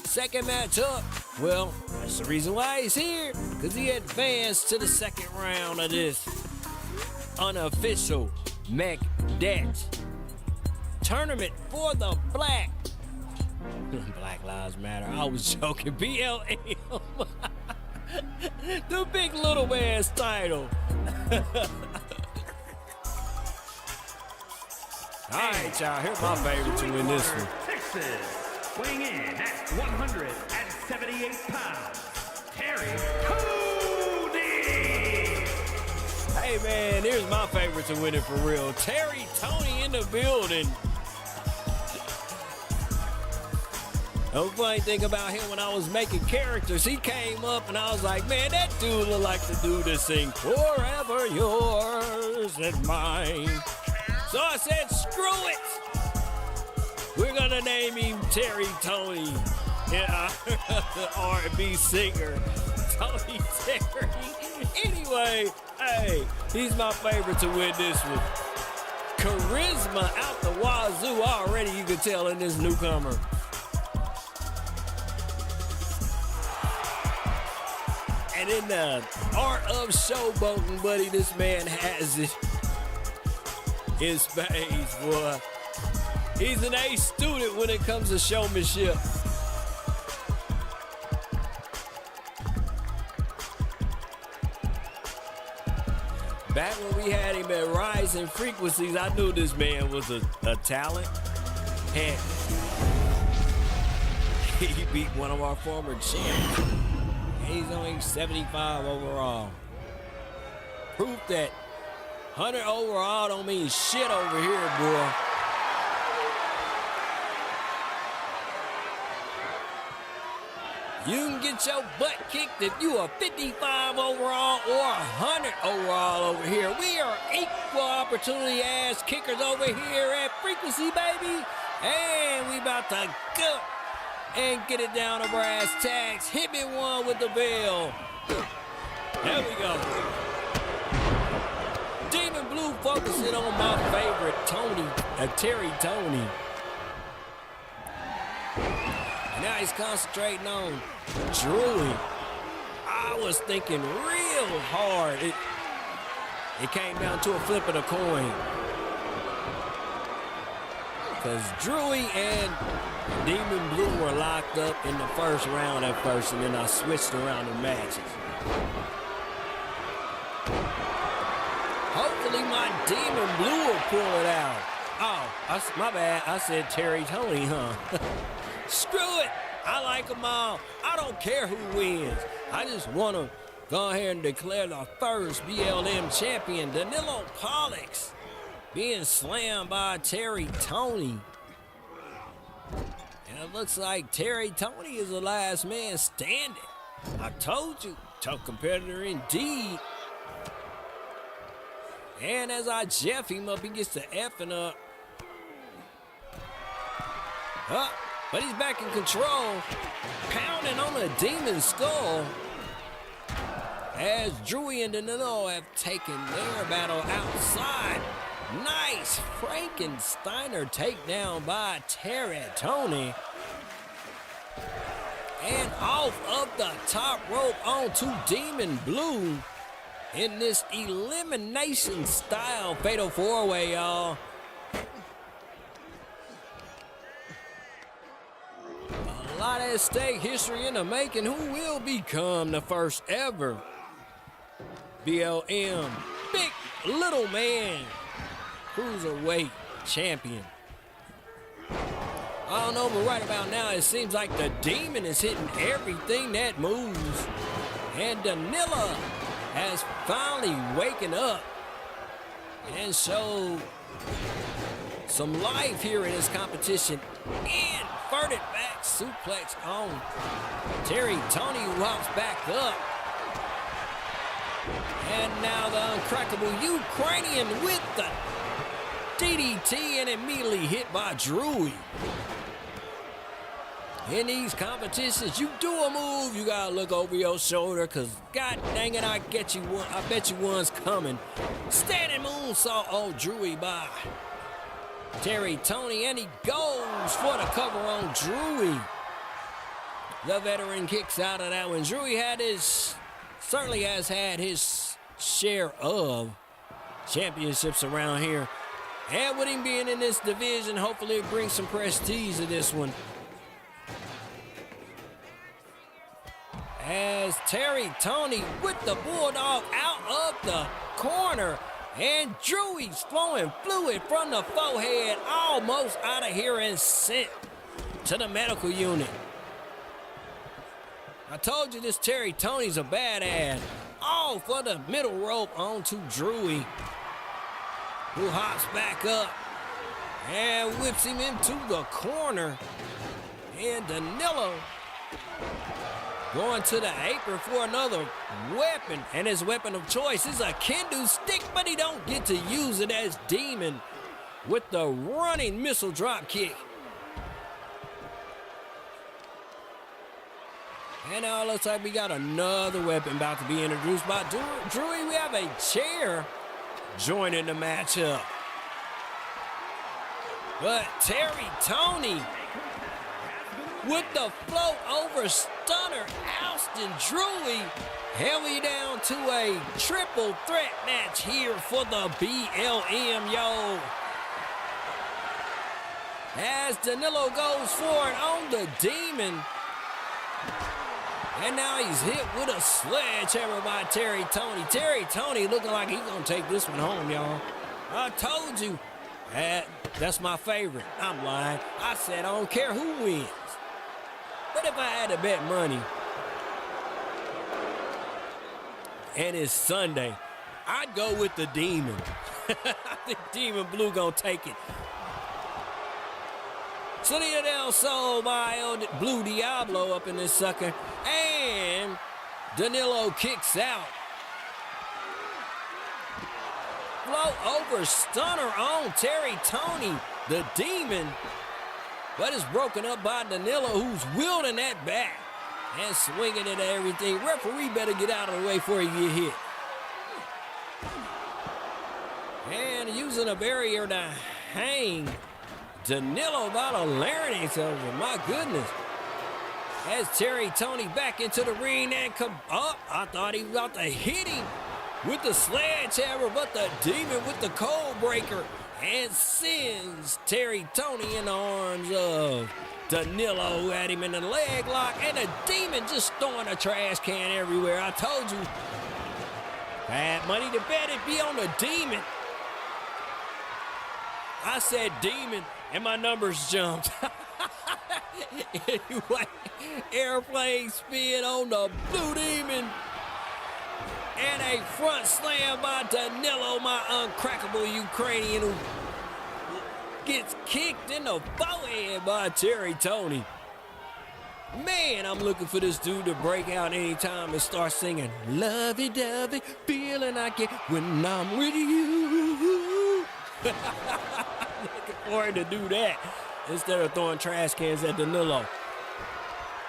second matchup, well, that's the reason why he's here, because he advanced to the second round of this unofficial McDetch tournament for the Black Lives Matter. I was joking. BLM. The big little man's title. All right, y'all, here's my favorite to win this one. Texas, weighing in at 178 pounds, Terry Cody. Hey, man, here's my favorite to win it for real. Terry Tony in the building. The funny thing about him, when I was making characters, he came up and I was like, man, that dude look like the dude that sing Forever Yours and Mine. So I said, screw it. We're gonna name him Terry Tony. Yeah, the R&B singer, Tony Terry. Anyway, hey, he's my favorite to win this one. Charisma out the wazoo already, you can tell in this newcomer. And in the art of showboating, buddy, this man has it in spades, boy. He's an A student when it comes to showmanship. Back when we had him at Rising Frequencies, I knew this man was a talent. Heck, he beat one of our former champs. He's only 75 overall. Proof that 100 overall don't mean shit over here, boy. You can get your butt kicked if you are 55 overall or 100 overall over here. We are equal opportunity ass kickers over here at Frequency, baby. And we about to go and get it down to brass tacks. Hit me one with the bell. There we go. Demon Blue focusing on my favorite, Terry Tony. And now he's concentrating on Drewy. I was thinking real hard. It came down to a flip of the coin. Because Drewy and Demon Blue were locked up in the first round at first, and then I switched around the matches. Hopefully my Demon Blue will pull it out. Oh, my bad. I said Terry Tony, huh? Screw it. I like them all. I don't care who wins. I just want to go ahead and declare the first BLM champion, Danilo Pollux, being slammed by Terry Tony. And it looks like Terry Tony is the last man standing. I told you, tough competitor indeed. And as I Jeff him up, he gets the effing up. But he's back in control, pounding on the Demon's skull. As Drewy and Danilo have taken their battle outside. Nice Frankensteiner takedown by Terry Tony. And off of the top rope onto Demon Blue in this elimination style fatal four-way, y'all. A lot at stake, history in the making. Who will become the first ever BLM Big Little Man Cruiserweight Champion? I don't know, but right about now, it seems like the Demon is hitting everything that moves. And Danilo has finally waken up and showed some life here in this competition. Inverted back suplex on Terry Tony, who hops back up. And now the uncrackable Ukrainian with the DDT and immediately hit by Drewy. In these competitions, you do a move, you gotta look over your shoulder, cause god dang it, I bet you one's coming. Standing moonsault on Drewy by Terry Tony, and he goes for the cover on Drewy. The veteran kicks out of that one. Drewy certainly has had his share of championships around here. And with him being in this division, hopefully it brings some prestige to this one. As Terry Tony with the Bulldog out of the corner. And Drewy's flowing fluid from the forehead, almost out of here and sent to the medical unit. I told you this Terry Tony's a badass. All for the middle rope onto Drewy, who hops back up and whips him into the corner. And Danilo going to the apron for another weapon, and his weapon of choice is a kendo stick, but he don't get to use it as Demon with the running missile drop kick. And now it looks like we got another weapon about to be introduced by Drewy. We have a chair joining the matchup. But Terry Tony with the float over stunner, ousting Drewy. And we down to a triple threat match here for the BLM, yo. As Danilo goes for it on the Demon. And now he's hit with a sledgehammer by Terry Tony. Terry Tony looking like he's gonna take this one home, y'all. I told you. That's my favorite. I'm lying. I said I don't care who wins. But if I had to bet money, and it's Sunday, I'd go with the Demon. I think Demon Blue gonna take it. Sonita del Sol by El Blue Diablo up in this sucker. And Danilo kicks out. Float over stunner on Terry Tony. The Demon but it's broken up by Danilo, who's wielding that bat and swinging it at everything. Referee better get out of the way before he get hit. And using a barrier to hang Danilo by the larynx over. My goodness. As Terry Tony back into the ring and come up. I thought he was about to hit him with the sledgehammer, but the Demon with the cold breaker and sends Terry Tony in the arms of Danilo, who had him in the leg lock, and the Demon just throwing a trash can everywhere. I told you. Had money to bet it be on the Demon. I said Demon, and my numbers jumped. Anyway, airplane spin on the Blue Demon. And a front slam by Danilo, my uncrackable Ukrainian, who gets kicked in the forehead by Terry Tony. Man, I'm looking for this dude to break out anytime and start singing lovey-dovey, feeling I get when I'm with you. Looking for him to do that instead of throwing trash cans at Danilo.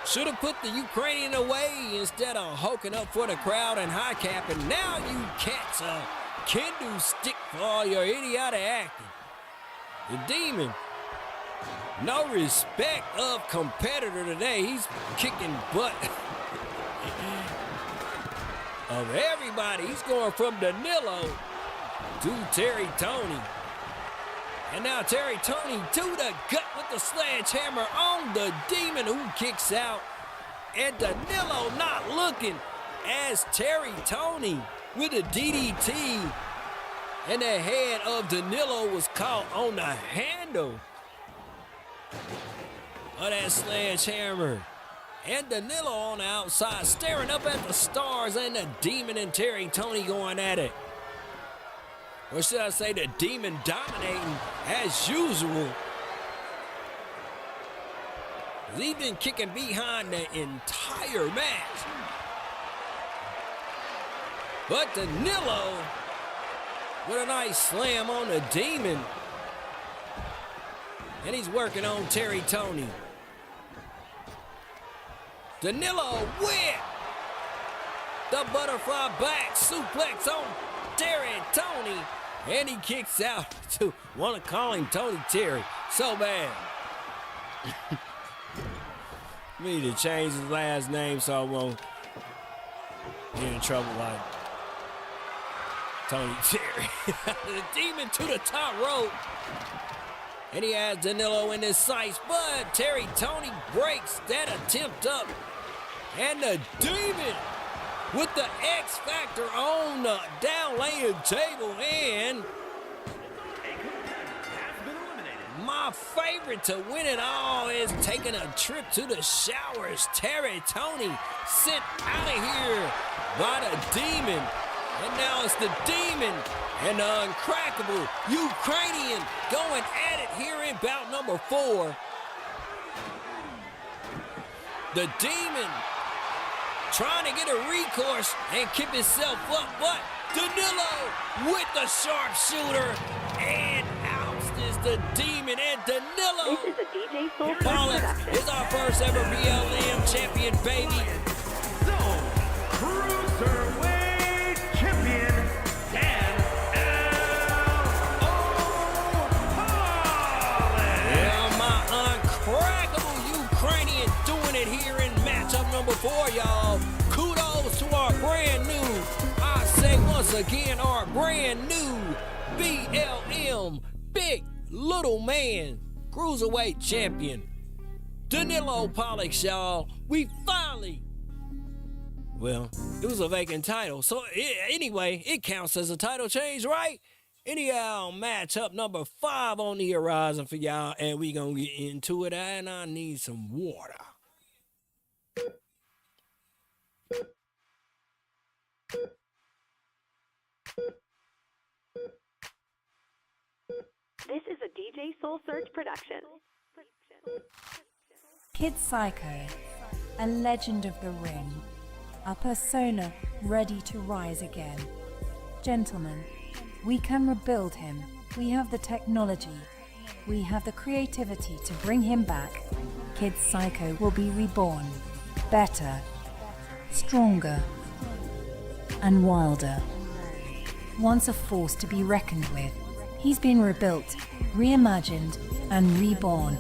Should have put the Ukrainian away instead of hulking up for the crowd and high capping. Now you cats can do stick for all your idiotic acting. The Demon, no respect of competitor today. He's kicking butt of everybody. He's going from Danilo to Terry Tony. And now Terry Tony to the gut with the sledgehammer on the Demon, who kicks out. And Danilo not looking as Terry Tony with a DDT. And the head of Danilo was caught on the handle of that sledgehammer. And Danilo on the outside staring up at the stars, and the Demon and Terry Tony going at it. Or should I say the Demon dominating as usual. He's been kicking behind the entire match. But Danilo with a nice slam on the Demon. And he's working on Terry Tony. Danilo with the butterfly back suplex on Terry Tony. And he kicks out to want to call him Tony Terry so bad. We need to change his last name so I won't get in trouble like Tony Terry. The Demon to the top rope. And he has Danilo in his sights, but Terry Tony breaks that attempt up. And the Demon with the X Factor on the down laying table, and my favorite to win it all is taking a trip to the showers. Terry Tony sent out of here by the Demon. And now it's the Demon and the uncrackable Ukrainian going at it here in bout number 4. The Demon trying to get a recourse and keep himself up, but Danilo with the sharpshooter, and oust is the Demon, and Danilo This is a DJ Soul Paulus production. is our first ever BLM champion, baby. Zone Cruiserweight Champion, Dan Yeah, my uncrackable Ukrainian doing it here in matchup number 4, y'all. Kudos to our brand new, I say once again, our brand new BLM Big Little Man Cruiserweight Champion, Danilo Pollock, y'all. We finally, well, it was a vacant title, so anyway, it counts as a title change, right? Anyhow, matchup number 5 on the horizon for y'all, and we gonna get into it, and I need some water. This is a DJ Soul Search production. Kid Psycho, a legend of the ring, a persona ready to rise again. Gentlemen, we can rebuild him. We have the technology, we have the creativity to bring him back, Kid Psycho will be reborn, better, stronger, and wilder. Once a force to be reckoned with, he's been rebuilt, reimagined, and reborn.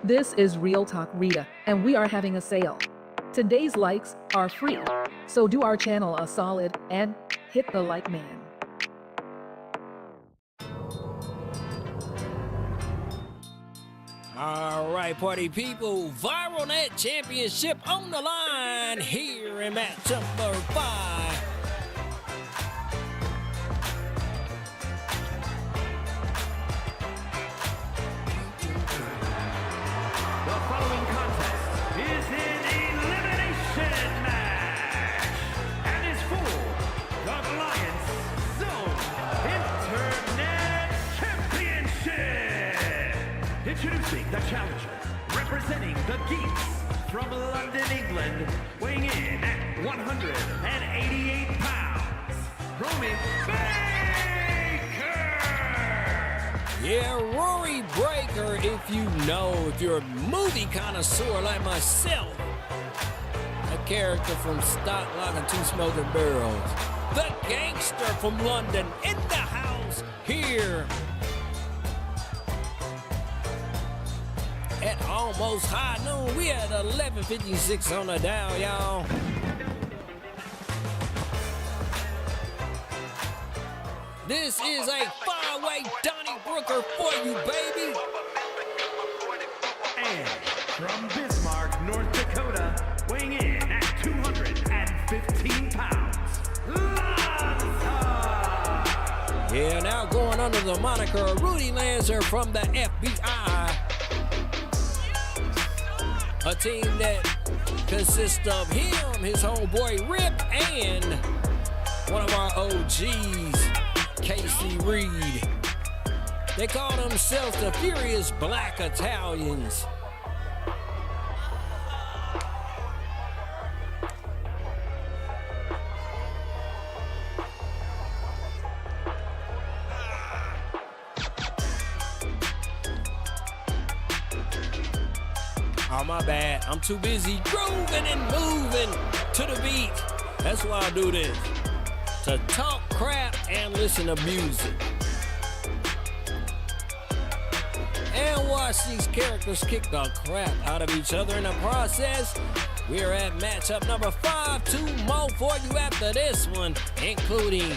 This is Real Talk Rita, and we are having a sale. Today's likes are free, so do our channel a solid and hit the like man. All right, party people, Viral Net Championship on the line here in match number 5. The following contest is an elimination match and is for the Alliance Zone Internet Championship. Introducing the challenger, representing the Geeks from London, England, weighing in at 188 pounds, Rory Breaker. Yeah, Rory Breaker, if you're a movie connoisseur like myself. A character from Stock, Lock, and Two Smoking Barrels. The gangster from London in the house here at almost high noon. We at 11:56 on the dial, y'all. This is a five-way Donniebrook for you, baby. And from Bismarck, North Dakota, weighing in at 215 pounds, Lanza. Yeah, now going under the moniker Rudy Lanza from the FBI. A team that consists of him, his homeboy Rip, and one of our OGs, Casey Reed. They call themselves the Furious Black Italians. Oh, my bad. I'm too busy grooving and moving to the beat. That's why I do this. To talk crap and listen to music. And watch these characters kick the crap out of each other in the process. We're at matchup number 5. 2 more for you after this one, including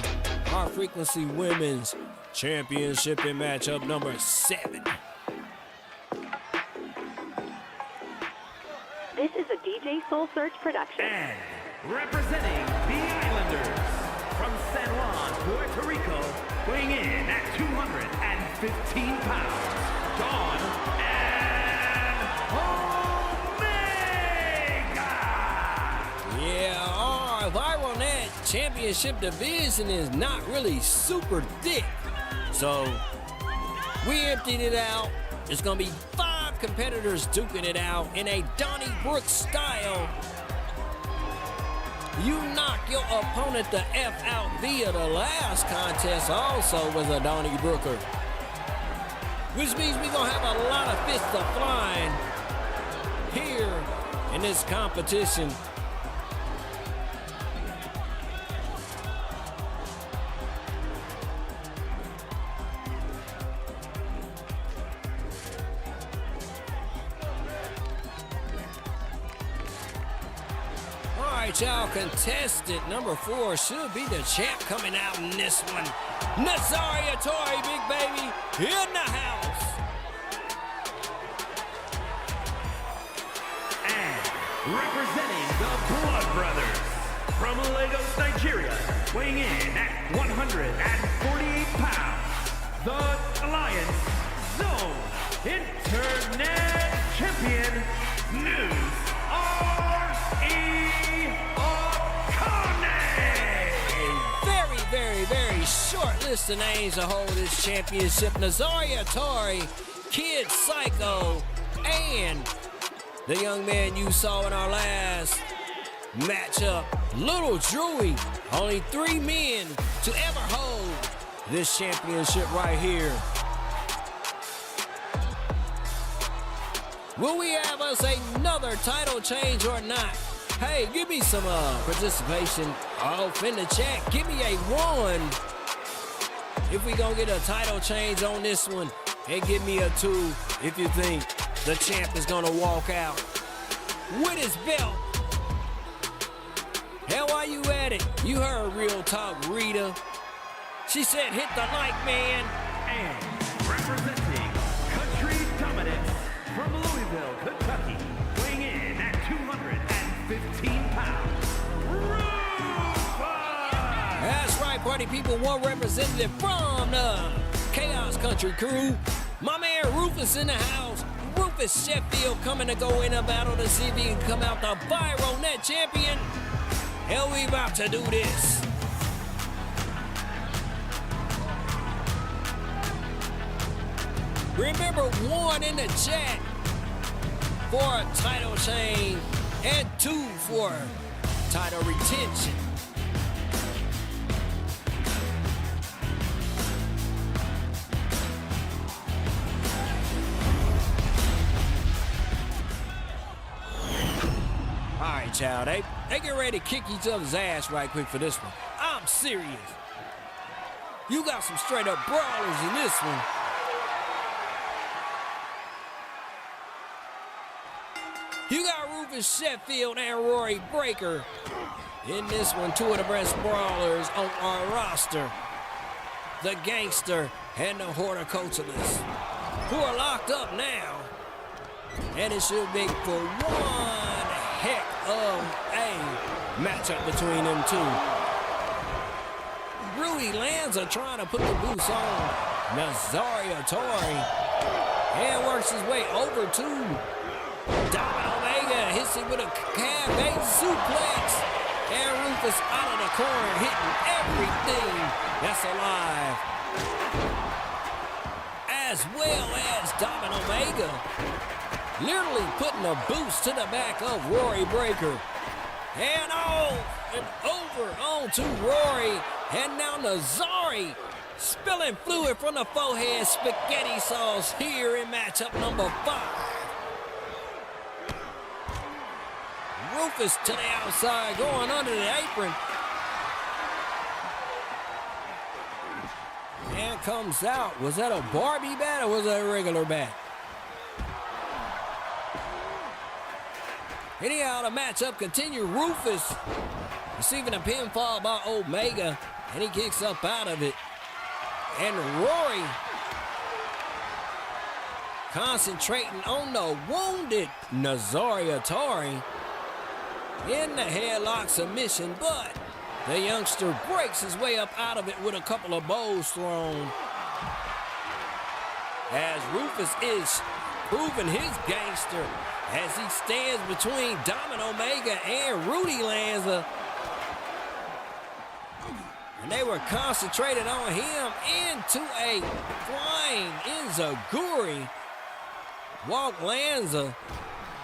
our Frequency Women's Championship in matchup number 7. This is a DJ Soul Search production. And representing the Islanders from San Juan, Puerto Rico, weighing in at 215 pounds, Domin Omega. Yeah, our Viral Net Championship division is not really super thick. So we emptied it out. It's gonna be 5 competitors duking it out in a Donniebrook style. You knock your opponent the F out via the last contest also was a Donniebrooker. Which means we're gonna have a lot of fists flying here in this competition. All right, y'all, contestant number 4 should be the champ coming out in this one. Nazari, big baby, in the house. And representing the Blood Brothers from Lagos, Nigeria, weighing in at 148 pounds, the Alliance Zone Internet Champion, News R.E. Akane. Very short short list of names to hold this championship. Nazari, Kid Psycho, and the young man you saw in our last matchup, Little Drewy. Only 3 men to ever hold this championship right here. Will we have us another title change or not? Hey, give me some participation off in the chat. Give me a 1 if we gonna get a title change on this one. And give me a 2 if you think the champ is gonna walk out with his belt. Hell, while you at it, you heard Real Talk Rita. She said, hit the like, man. And representing Country Dominance from Louisville, Kentucky, weighing in at 215 pounds, Rufus! That's right, party people. One representative from the Chaos Country crew. My man Rufus in the house. Rufus Sheffield coming to go in a battle to see if he can come out the viral net champion. Hell, we about to do this. Remember, 1 in the chat for a title change and 2 for title retention. All right, child, they get ready to kick each other's ass right quick for this one. I'm serious. You got some straight up brawlers in this one. You got Rufus Sheffield and Rory Breaker in this one. 2 of the best brawlers on our roster. The Gangster and the Horticulturalist, who are locked up now. And it should be for one heck of a matchup between them 2. Rudy Lanza trying to put the boots on Nazari and works his way over to Domin Omega. Hits him with a calf-bait suplex. And Rufus out of the corner, hitting everything that's alive. As well as Domin Omega. Literally putting a boost to the back of Rory Breaker. And off and over onto Rory. And now Nazari spilling fluid from the forehead spaghetti sauce here in matchup number 5. Rufus to the outside, going under the apron. And comes out. Was that a Barbie bat or was that a regular bat? Anyhow, the matchup continues. Rufus receiving a pinfall by Omega, and he kicks up out of it. And Rory concentrating on the wounded Nazari in the headlock submission, but the youngster breaks his way up out of it with a couple of bows thrown. As Rufus is proving his gangster as he stands between Domin Omega and Rudy Lanza. And they were concentrated on him into a flying Enziguri. Walk Lanza.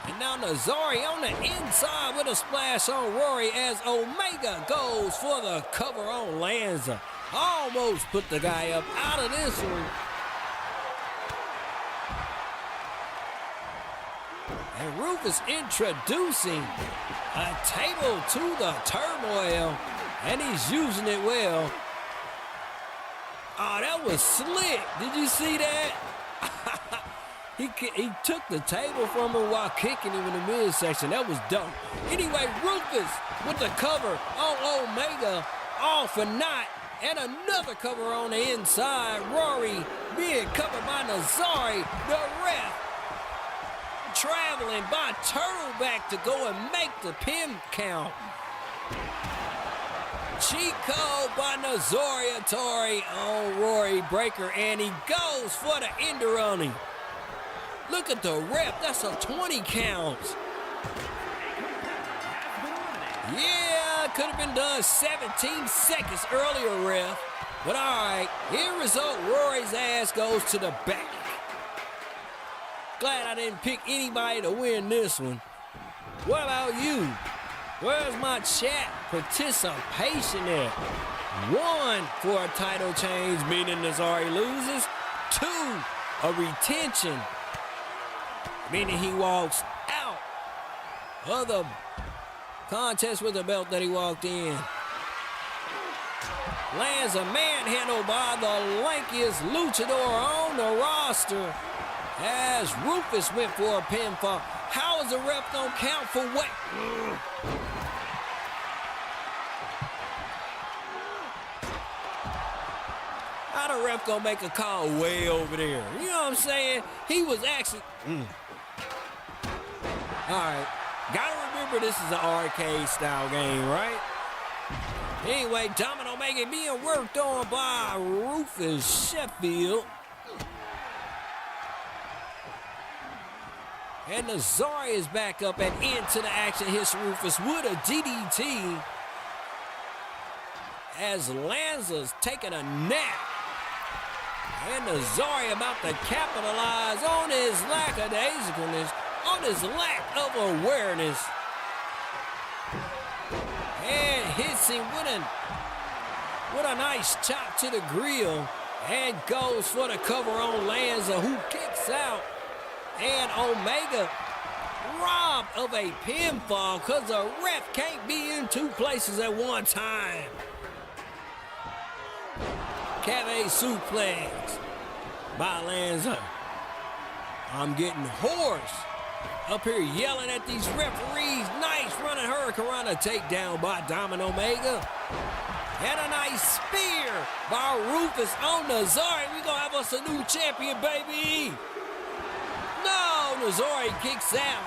And now Nazari on the inside with a splash on Rory as Omega goes for the cover on Lanza. Almost put the guy up out of this one. And Rufus introducing a table to the turmoil. And he's using it well. Oh, that was slick. Did you see that? He took the table from him while kicking him in the midsection. That was dope. Anyway, Rufus with the cover on Omega, all for naught. And another cover on the inside. Rory being covered by Nazari. The ref traveling by Turtleback to go and make the pin count. Chico by Nazari on Rory Breaker, and he goes for the ender on him. Look at the rep, that's a 20 counts. Yeah, could have been done 17 seconds earlier, ref. But all right, here result, Rory's ass goes to the back. Glad I didn't pick anybody to win this one. What about you? Where's my chat participation at? 1 for a title change, meaning Nazari loses. 2, a retention, meaning he walks out of the contest with the belt that he walked in. Lands a manhandle by the lankiest luchador on the roster as Rufus went for a pinfall. How is the ref gonna count for what? How the ref gonna make a call way over there? You know what I'm saying? He was actually... All right. Gotta remember this is an arcade-style game, right? Anyway, Domin Omega being worked on by Rufus Sheffield. And Nazari is back up and into the action. Hits Rufus with a DDT. As Lanza's taking a nap. And Nazari about to capitalize on his lackadaisicalness, on his lack of awareness. And hits him with a nice chop to the grill. And goes for the cover on Lanza, who kicks out. And Omega robbed of a pinfall because the ref can't be in 2 places at one time. Cave suplex by Lanza. I'm getting hoarse up here yelling at these referees. Nice running Hurricanrana takedown by Domin Omega. And a nice spear by Rufus on Nazari. We gonna have us a new champion, baby. No, Nazari kicks out.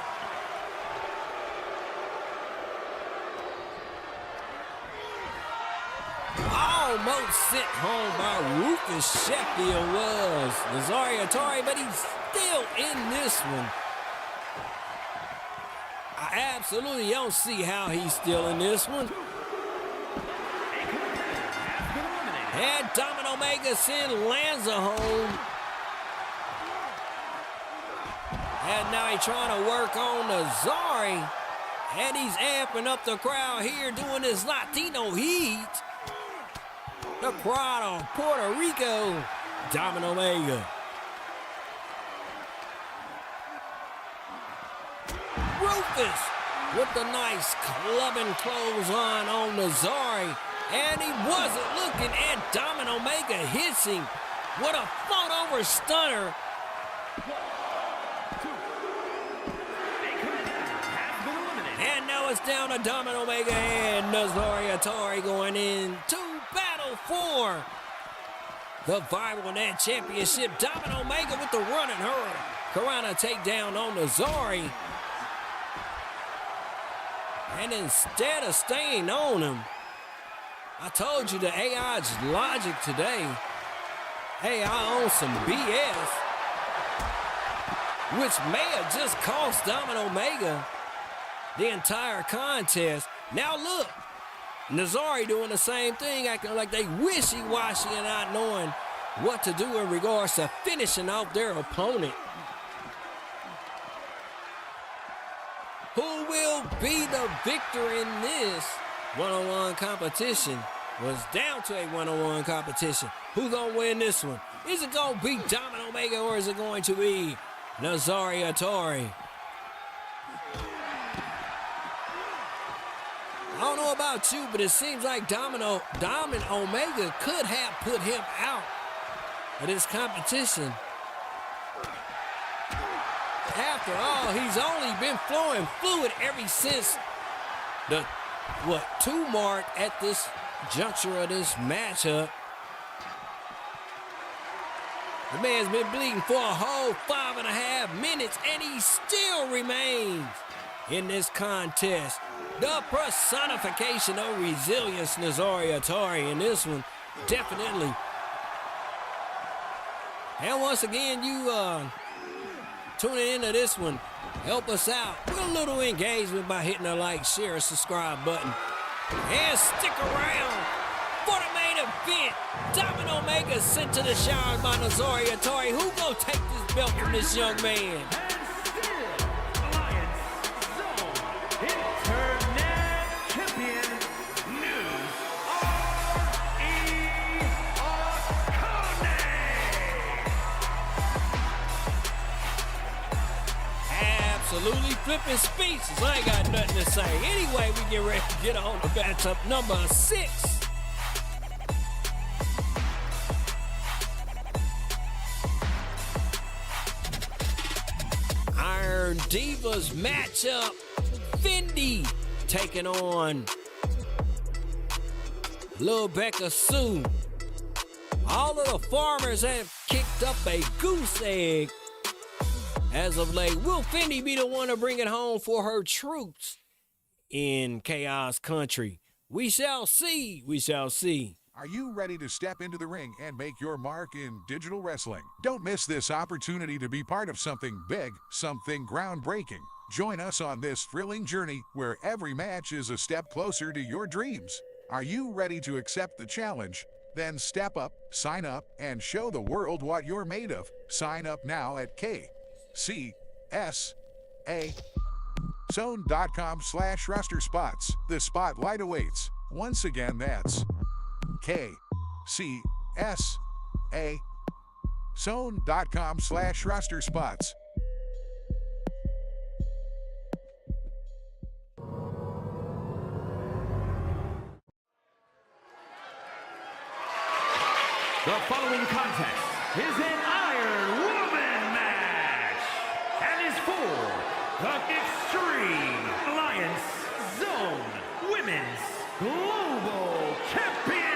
Almost sent home by Rufus Sheffield was Nazari Atari, but he's still in this one. I absolutely don't see how he's still in this one. And Domin Omega send Lanza home. And now he's trying to work on Nazari. And he's amping up the crowd here, doing this Latino heat. The crowd on Puerto Rico. Domin Omega. Rufus with the nice clubbing clothesline on Nazari. And he wasn't looking, and Domin Omega hits him with a float-over stunner. And now it's down to Domin Omega and Nazari Atari going in to battle for the Viral Net Championship. Domin Omega with the running Hurricanrana takedown on Nazari. And instead of staying on him, I told you the AI's logic today. AI on some BS, which may have just cost Domin Omega the entire contest. Now look, Nazari doing the same thing, acting like they wishy-washy and not knowing what to do in regards to finishing off their opponent. Who will be the victor in this one-on-one competition? Was down to a one-on-one competition. Who's gonna win this one? Is it gonna be Domin Omega or is it going to be Nazari Atari? I don't know about you, but it seems like Domin Omega could have put him out of this competition. After all, he's only been flowing fluid ever since the 2 mark at this juncture of this matchup. The man's been bleeding for a whole 5.5 minutes, and he still remains in this contest. The personification of resilience, Nazari Atari, in this one, definitely. And once again, you tuning into this one, help us out with a little engagement by hitting the like, share, subscribe button. And stick around for the main event. it. Domin Omega sent to the shower by Nazari. Atari, who gonna take this belt from this young man? Absolutely flipping speeches. I ain't got nothing to say. Anyway, we get ready to get on to matchup number 6. Iron Divas matchup. Fendi taking on Lil Bekka soon. All of the farmers have kicked up a goose egg as of late. Will Fendi be the one to bring it home for her troops in Chaos Country? We shall see. We shall see. Are you ready to step into the ring and make your mark in digital wrestling? Don't miss this opportunity to be part of something big, something groundbreaking. Join us on this thrilling journey where every match is a step closer to your dreams. Are you ready to accept the challenge? Then step up, sign up, and show the world what you're made of. Sign up now at KCSA.com/roster spots. The spotlight awaits. Once again, that's KCSA.com/roster spots. The following contest is an Iron Woman match and is for the Extreme Alliance Zone Women's Global Championship.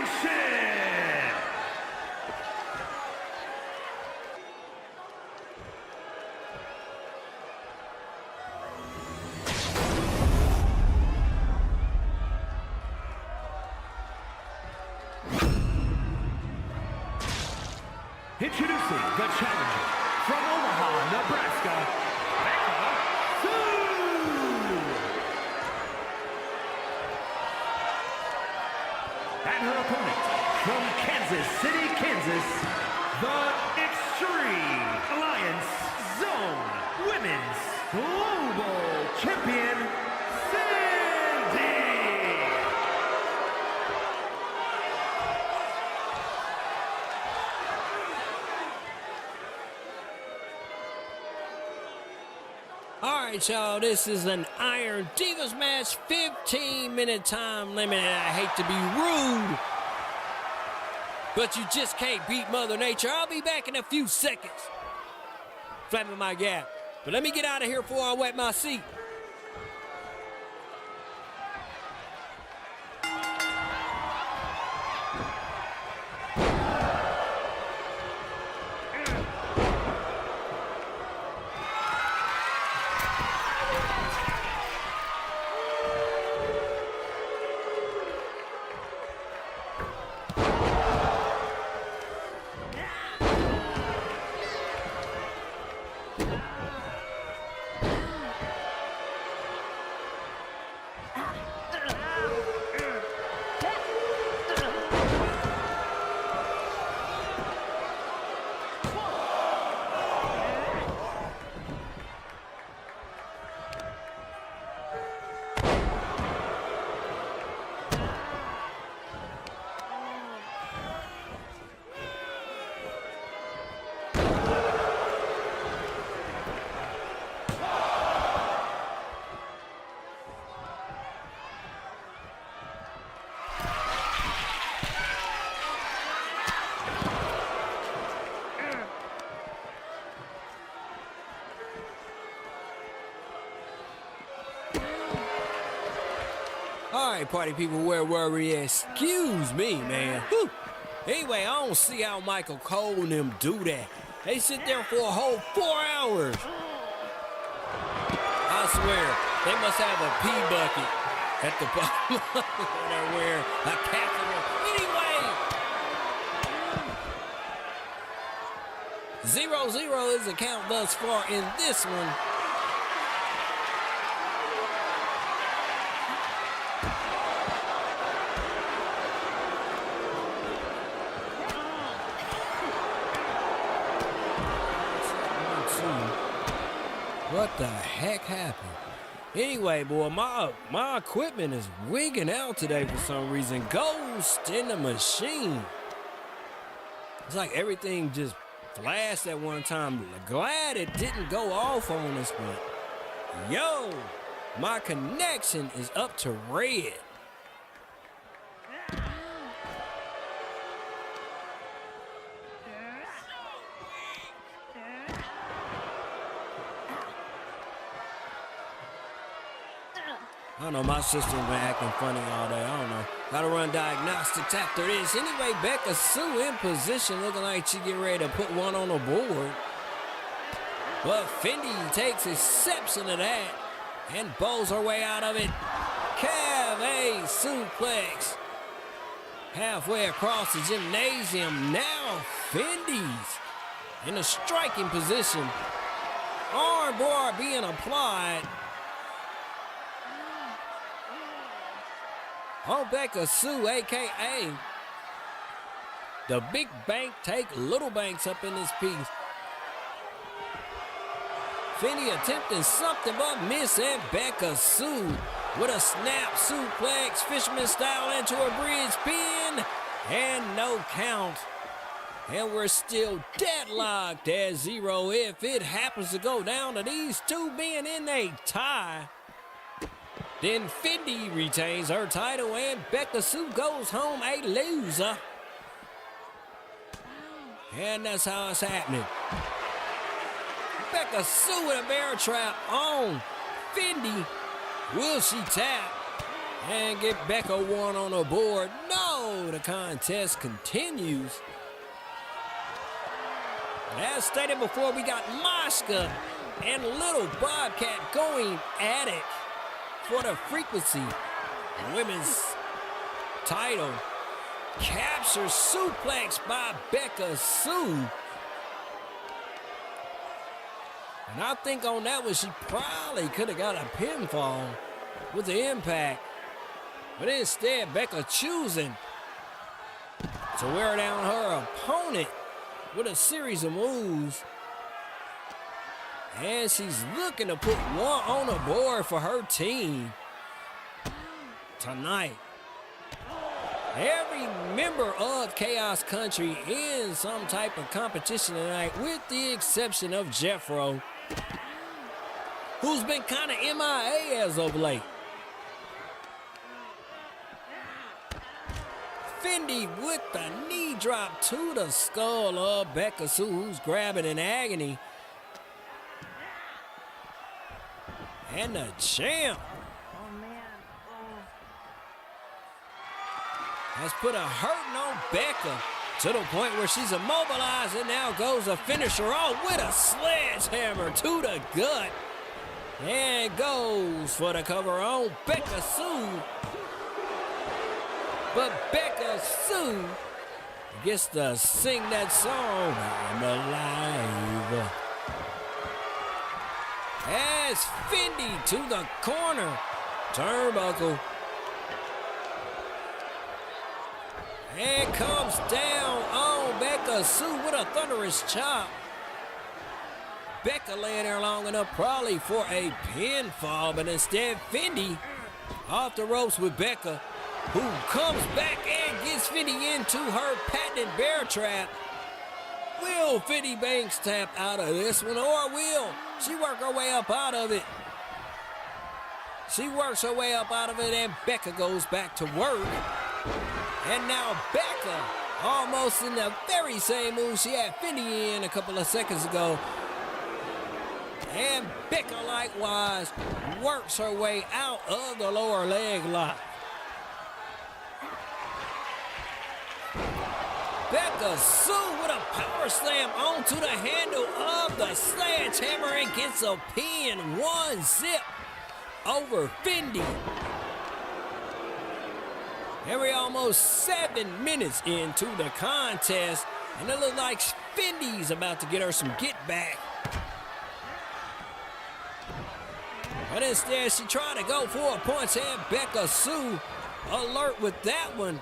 Introducing the challenger from Omaha, Nebraska, Bekka. And her opponent from Kansas City, Kansas, the Extreme Alliance Zone Women's Global Champion, Fendi. All right, y'all, this is an Iron Divas match, 15-minute time limit, and I hate to be rude, but you just can't beat Mother Nature. I'll be back in a few seconds, flapping my gap. But let me get out of here before I wet my seat. All right, party people, where were we? Excuse me, man. Whew. Anyway, I don't see how Michael Cole and them do that. They sit there for a whole 4 hours. I swear, they must have a pee bucket at the bottom when they're wearing a catheter. Anyway, 0-0 is the count thus far in this one. What the heck happened? Anyway, boy, my equipment is wigging out today for some reason. Ghost in the machine. It's like everything just flashed at one time. Glad it didn't go off on us, but yo, my connection is up to red. I don't know, my sister's been acting funny all day. I don't know. Gotta run diagnostics after this. Anyway, Bekka Sue in position, looking like she get ready to put one on the board. But Fendi takes exception to that and bowls her way out of it. Cav A suplex. Halfway across the gymnasium. Now Fendi's in a striking position. Armbar being applied. On Bekka Sue, a.k.a. the Big Bank take Little Banks up in this piece. Fendi attempting something but miss, and Bekka Sue with a snap suplex, fisherman style into a bridge pin, and no count. And we're still deadlocked at 0 if it happens to go down to these two being in a tie. Then Fendi retains her title and Bekka Sue goes home a loser. And that's how it's happening. Bekka Sue with a bear trap on Fendi. Will she tap and get Bekka one on the board? No, the contest continues. As stated before, we got Mashka and Lil BobCat going at it for the frequency women's title. Capture suplex by Bekka Sue. And I think on that one she probably could have got a pinfall with the impact. But instead, Bekka choosing to wear down her opponent with a series of moves. And she's looking to put one on the board for her team tonight. Every member of Chaos Country in some type of competition tonight, with the exception of Jeffro, who's been kind of MIA as of late. Fendi with the knee drop to the skull of Bekka Sue, who's grabbing in agony. And the champ has put a hurting on Bekka to the point where she's immobilized, and now goes a finisher off with a sledgehammer to the gut. And goes for the cover on Bekka Sue. But Bekka Sue gets to sing that song, I'm alive. As Fendi to the corner turnbuckle. And comes down on Bekka Sue with a thunderous chop. Bekka laying there long enough probably for a pinfall, but instead Fendi off the ropes with Bekka, who comes back and gets Fendi into her patented bear trap. Will Fendi Banks tap out of this one, or will she work her way up out of it? She works her way up out of it, and Bekka goes back to work. And now Bekka, almost in the very same move she had Fendi in a couple of seconds ago. And Bekka likewise works her way out of the lower leg lock. Bekka Sue with a power slam onto the handle of the sledgehammer and gets a pin, 1-zip over Fendi. And we're almost 7 minutes into the contest, and it looks like Fendi's about to get her some get back. But instead, she tried to go for a punch, and Bekka Sue alert with that one.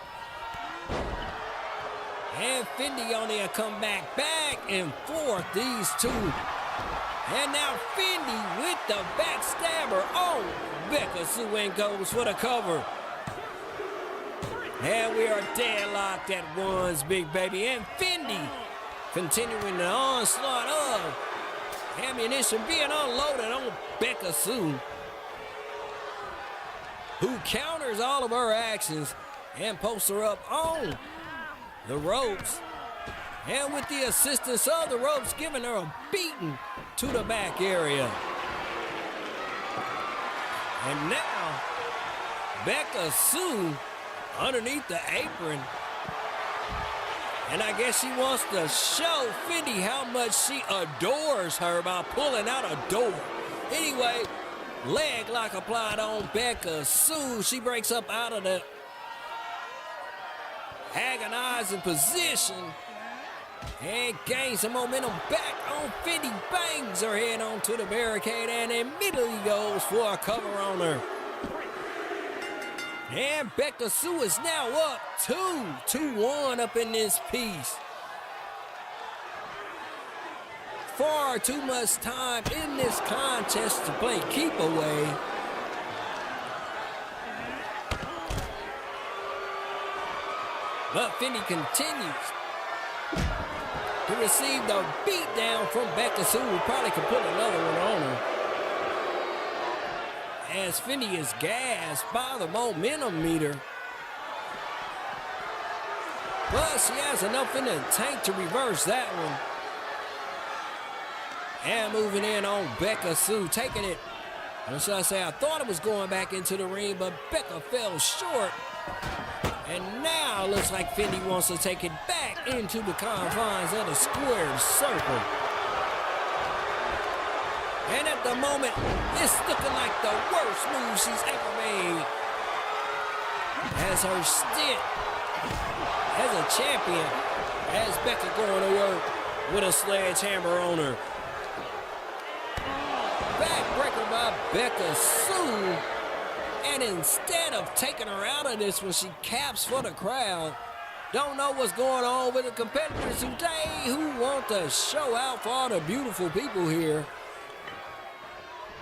And Fendi only a comeback back and forth. These two And now Fendi with the backstabber. Oh, Bekka Sue and goes for the cover. And we are deadlocked at ones, big baby. And Fendi continuing the onslaught of ammunition being unloaded on Bekka Sue, who counters all of her actions and posts her up on the ropes. And with the assistance of the ropes, giving her a beating to the back area. And now, Bekka Sue underneath the apron. And I guess she wants to show Fendi how much she adores her by pulling out a door. Anyway, leg lock applied on Bekka Sue. She breaks up out of the agonizing position and gains some momentum back on Fendi. Bangs her head onto the barricade and immediately goes for a cover on her. And Bekka Sue is now up 2-1 up in this piece. Far too much time in this contest to play keep away. But Fendi continues to receive the beatdown from Bekka Sue, who probably could put another one on her. As Fendi is gassed by the momentum meter. But she has enough in the tank to reverse that one. And moving in on Bekka Sue, taking it. Or should I say, I thought it was going back into the ring, but Bekka fell short. And now looks like Fendi wants to take it back into the confines of the squared circle. And at the moment, it's looking like the worst move she's ever made. As her stint as a champion, as Bekka going to work with a sledgehammer on her. Backbreaker by Bekka Sue. And instead of taking her out of this one, she caps for the crowd. Don't know what's going on with the competitors today who want to show out for all the beautiful people here.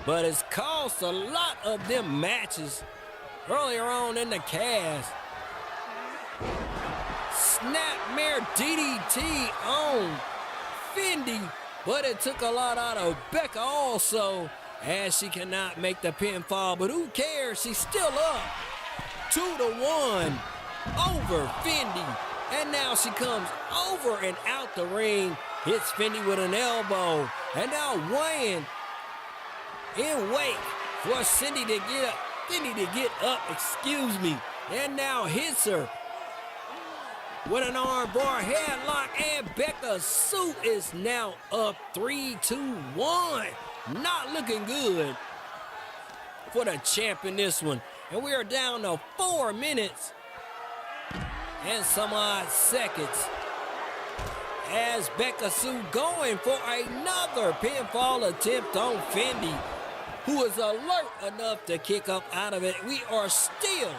But it's cost a lot of them matches earlier on in the cast. Snapmare DDT on Fendi, but it took a lot out of Bekka also, as she cannot make the pinfall. But who cares? She's still up 2-1 over Fendi. And now she comes over and out the ring, hits Fendi with an elbow, and now weighing in wait for Fendi to get up, and now hits her with an armbar headlock, and Bekka Sue is now up 3-1. Not looking good for the champ in this one. And we are down to 4 minutes and some odd seconds as Bekka Sue going for another pinfall attempt on Fendi, who is alert enough to kick up out of it. We are still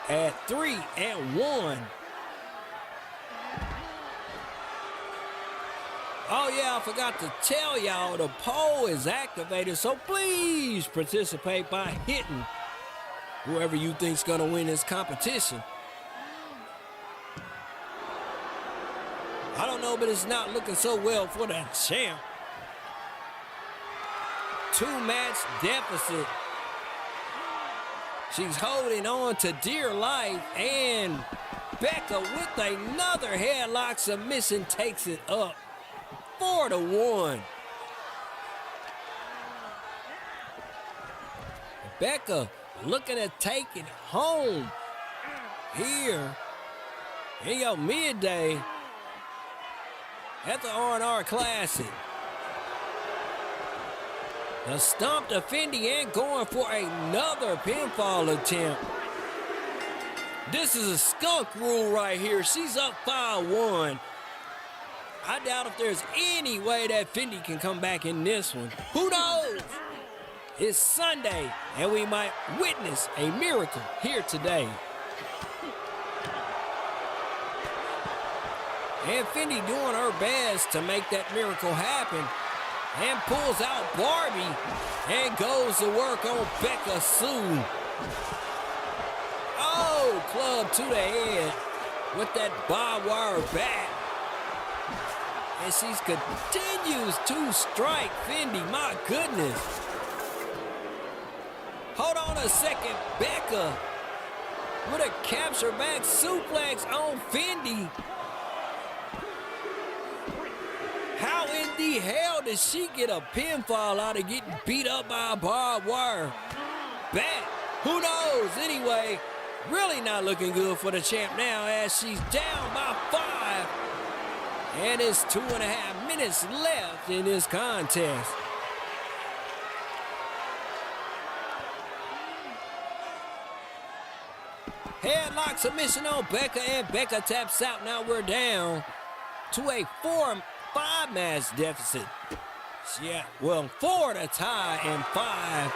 at 3-1. Oh yeah, I forgot to tell y'all, the poll is activated, so please participate by hitting whoever you think's gonna win this competition. I don't know, but it's not looking so well for the champ. 2-match deficit. She's holding on to dear life, and Bekka with another headlock submission takes it up 4-1. Bekka looking to take it home here in your midday at the R&R Classic. The stomp to Fendi and going for another pinfall attempt. This is a skunk rule right here. She's up 5-1. I doubt if there's any way that Fendi can come back in this one. Who knows? It's Sunday, and we might witness a miracle here today. And Fendi doing her best to make that miracle happen. and pulls out Barbie and goes to work on Bekka Sue. Oh, club to the head with that barbed wire bat. And she continues to strike Fendi. My goodness. Hold on a second. Bekka with a capture back suplex on Fendi. How in the hell did she get a pinfall out of getting beat up by a barbed wire bat? Who knows? Anyway, really not looking good for the champ now as she's down by 5. And it's 2.5 minutes left in this contest. Headlock submission on Bekka, and Bekka taps out. Now we're down to a 4-5 match deficit. Yeah, well, 4 to tie and 5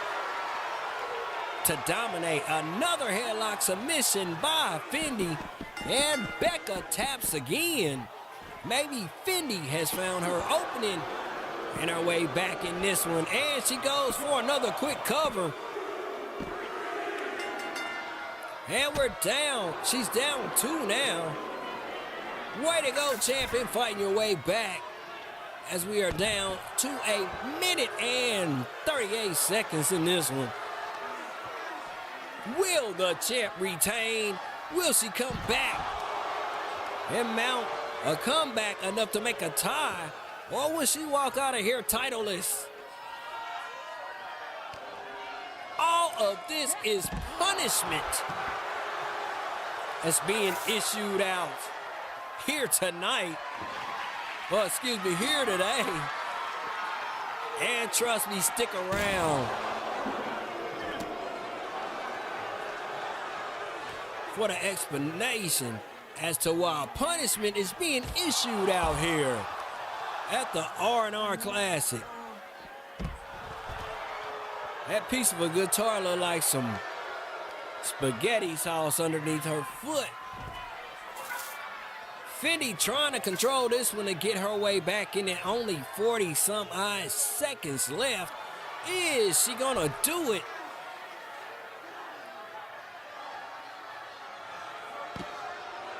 to dominate. Another headlock submission by Fendi, and Bekka taps again. Maybe Fendi has found her opening and her way back in this one, and she goes for another quick cover. And we're down. She's down 2 now. Way to go, champion, fighting your way back as we are down to 1 minute and 38 seconds in this one. Will the champ retain? Will she come back and mount a comeback enough to make a tie? Or will she walk out of here titleless? All of this is punishment that's being issued out here tonight. Well, excuse me, here today. And trust me, stick around for the explanation as to why punishment is being issued out here at the R&R Classic. That piece of a guitar looked like some spaghetti sauce underneath her foot. Fendi trying to control this one to get her way back in it. Only 40-some-odd seconds left. Is she gonna do it?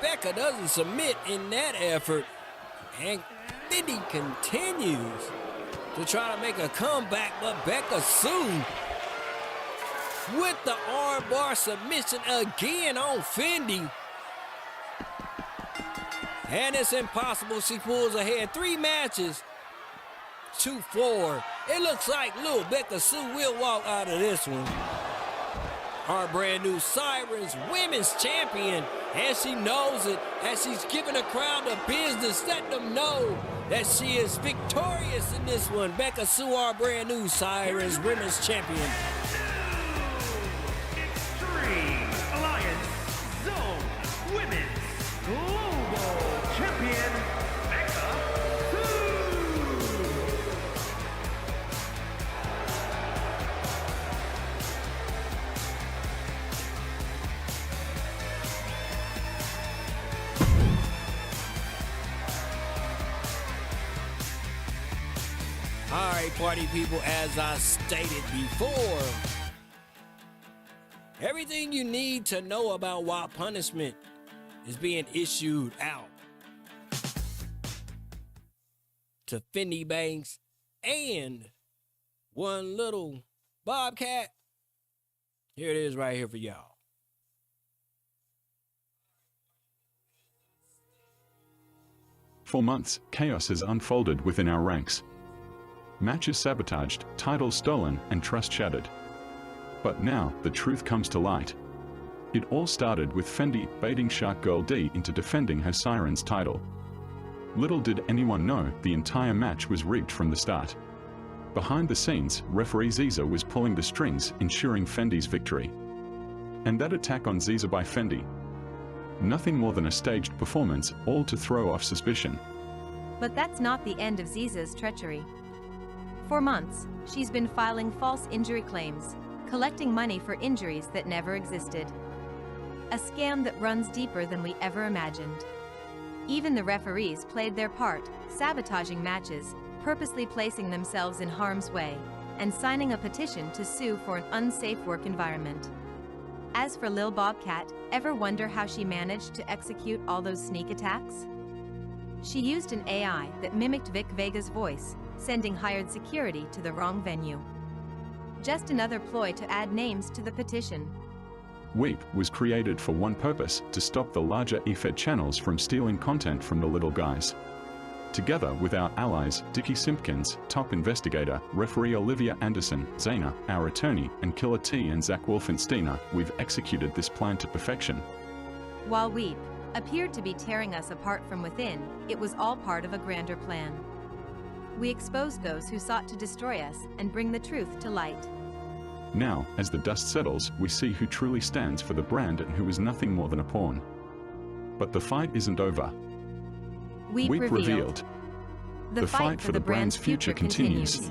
Bekka doesn't submit in that effort. And Fendi continues to try to make a comeback, but Bekka Sue with the armbar submission again on Fendi. And it's impossible. She pulls ahead 3 matches to 4. It looks like Lil Bekka Sue will walk out of this one. Our brand new Sirens Women's Champion. And she knows it as she's giving the crowd the business, letting them know that she is victorious in this one. Bekka Sue, our brand new Sirens Women's Champion. Extreme Alliance Zone Women's Global Champion, Bekka Sue. All right, party people, as I stated before, everything you need to know about why punishment is being issued out to Fendi Banks and one little BobCat. Here it is right here for y'all. For months, chaos has unfolded within our ranks. Matches sabotaged, titles stolen, and trust shattered. But now, the truth comes to light. It all started with Fendi baiting Shark Girl D into defending her Sirens title. Little did anyone know the entire match was rigged from the start. Behind the scenes, referee Ziza was pulling the strings, ensuring Fendi's victory. And that attack on Ziza by Fendi? Nothing more than a staged performance, all to throw off suspicion. But that's not the end of Ziza's treachery. For months, she's been filing false injury claims, collecting money for injuries that never existed. A scam that runs deeper than we ever imagined. Even the referees played their part, sabotaging matches, purposely placing themselves in harm's way, and signing a petition to sue for an unsafe work environment. As for Lil BobCat, ever wonder how she managed to execute all those sneak attacks? She used an AI that mimicked Vic Vega's voice, sending hired security to the wrong venue. Just another ploy to add names to the petition. W.E.E.P was created for one purpose: to stop the larger E-Fed channels from stealing content from the little guys. Together with our allies, Dickie Simpkins, top investigator, referee Olivia Anderson, Zaina, our attorney, and Killer T and Zach Wolfensteiner, we've executed this plan to perfection. While W.E.E.P appeared to be tearing us apart from within, it was all part of a grander plan. We exposed those who sought to destroy us and bring the truth to light. Now, as the dust settles, we see who truly stands for the brand and who is nothing more than a pawn. But the fight isn't over. W.E.E.P revealed. The fight for the brand's future continues.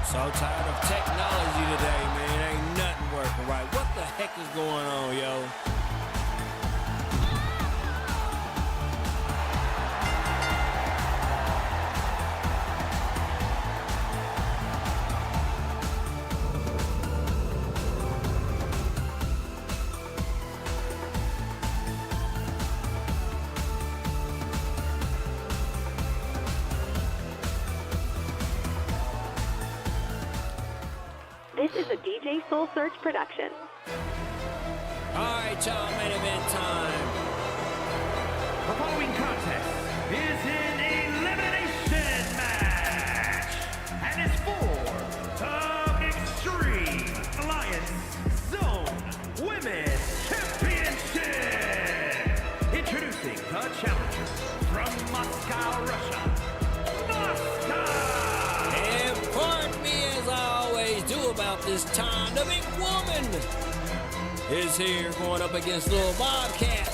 So tired of technology today, man. Ain't nothing working right. What the heck is going on, yo? This is a DJ Soul Search production. All right, y'all, main event time. The following contest is an elimination match and is for the Extreme Alliance Zone Women's Championship. Introducing the challenger from Moscow, Russia, Mashka. And pardon me as I always do about this time, the big woman is here going up against Lil BobCat.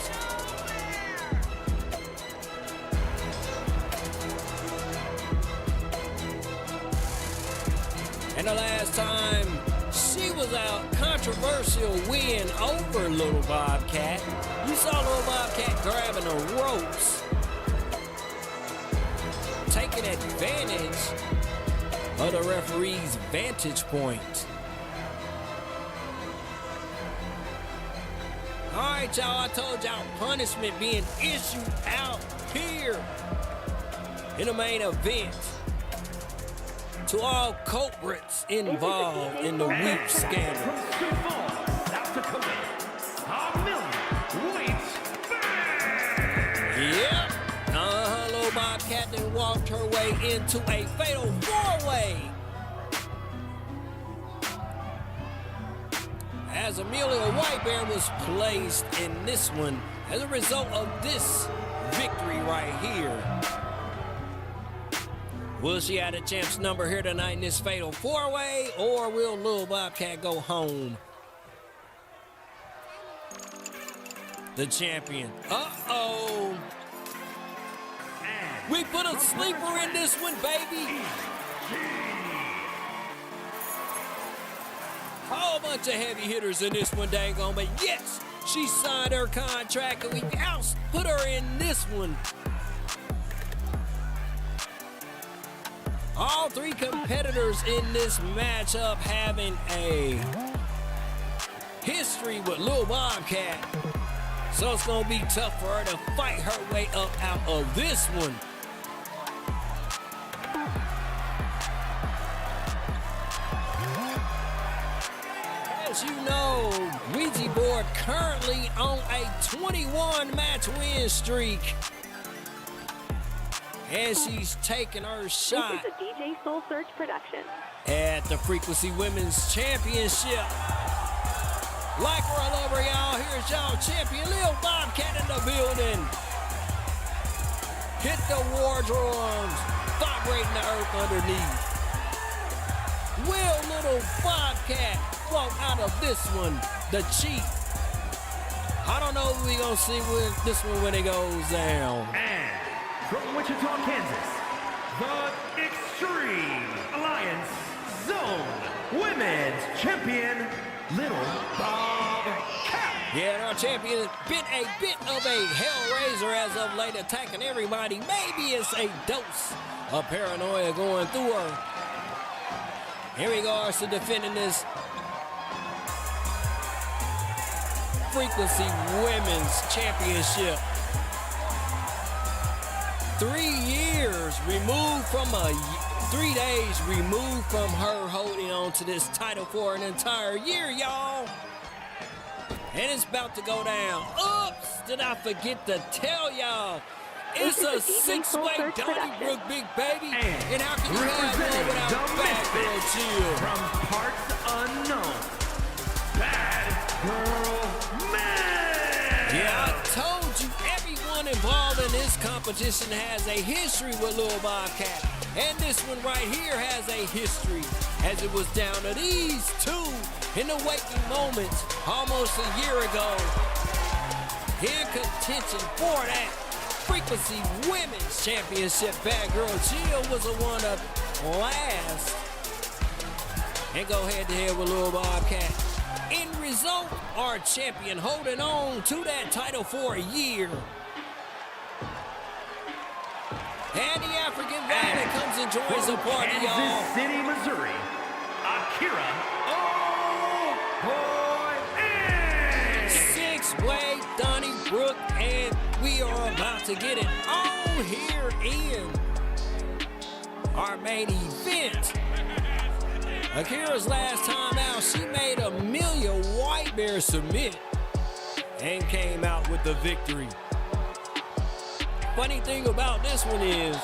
And the last time she was out, controversial win over Lil BobCat. You saw Lil BobCat grabbing the ropes, taking advantage of the referee's vantage point. All right, y'all, I told y'all punishment being issued out here in the main event to all culprits involved in the W.E.E.P scandal. From Sioux Falls, South Dakota, Amelia White-Bear. Yep. Lil BobCat then walked her way into a fatal four-way. As Amelia White-Bear was placed in this one as a result of this victory right here. Will she have the champ's number here tonight in this fatal four-way, or will Lil BobCat go home the champion? Uh-oh. We put a sleeper in this one, baby. Whole bunch of heavy hitters in this one, dang on, but yes, she signed her contract and we put her in this one. All three competitors in this matchup having a history with Lil BobCat. So it's gonna be tough for her to fight her way up out of this one. As you know, Wejie board currently on a 21 match win streak. And she's taking her shot This is a DJ Soul Search production. at the Frequency Women's Championship. Like her, I love her, y'all. Here's y'all champion, Lil BobCat in the building. Hit the war drums, vibrating the earth underneath. Will Lil BobCat walk out of this one, the chief? I don't know if we're going to see this one when it goes down. And from Wichita, Kansas, the Extreme Alliance Zone Women's Champion, Lil BobCat. Yeah, our champion has been a bit of a hellraiser as of late, attacking everybody. Maybe it's a dose of paranoia going through her. In regards to defending this Frequency Women's Championship. 3 years removed from 3 days removed from her holding on to this title for an entire year, y'all. And it's about to go down. Oops, did I forget to tell y'all? It's a six-way Donniebrook, big baby. And how can you have one without Bad Girl Chill? From parts unknown, Bad Girl Man. Yeah, I told you, everyone involved in this competition has a history with Lil BobCat. And this one right here has a history, as it was down to these two in the waking moments almost a year ago. In contention for that Frequency Women's Championship, Bad Girl Chill was the one up last. And go head-to-head with Lil BobCat. In result, our champion holding on to that title for a year. And the African Valley comes and joins the party, y'all. Kansas City, Missouri, Akira. Oh, boy, and six-way Donniebrook, and we are about to get it on here in our main event. Akira's last time out, she made Amelia White-Bear submit and came out with the victory. Funny thing about this one is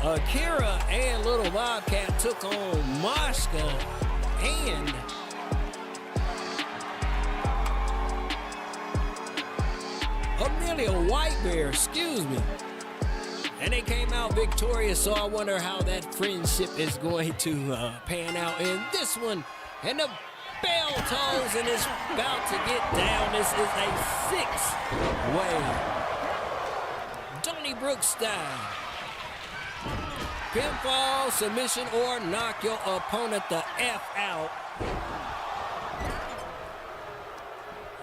Akira and Lil BobCat took on Mashka and Amelia White-Bear, excuse me. And they came out victorious, so I wonder how that friendship is going to pan out in this one. And the bell tolls, and it's about to get down. This is a six-way Donniebrook style. Pinfall, submission, or knock your opponent the F out.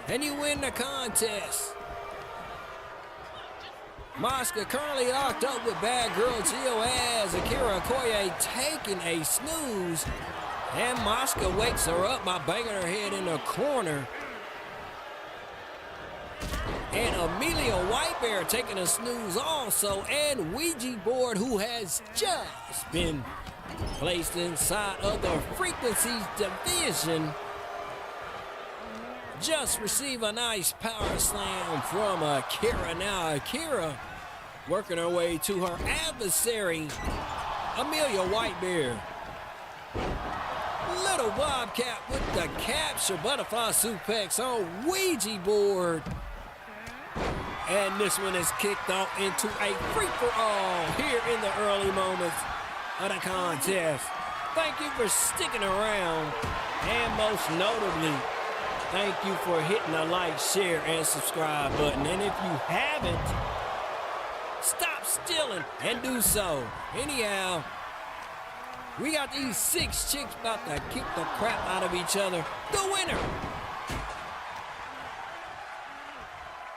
And you win the contest. Mashka currently locked up with Bad Girl Chill as Akira Okoye taking a snooze. And Mashka wakes her up by banging her head in the corner. And Amelia White-Bear taking a snooze also. And Wejie board, who has just been placed inside of the Frequencies division, just receive a nice power slam from Akira. Now Akira working her way to her adversary, Amelia White-Bear. Lil BobCat with the capture butterfly suplex on Wejie board. And this one is kicked off into a free-for-all here in the early moments of the contest. Thank you for sticking around, and most notably, thank you for hitting the like, share, and subscribe button. And if you haven't, stop stealing and do so. Anyhow, we got these 6 chicks about to kick the crap out of each other. The winner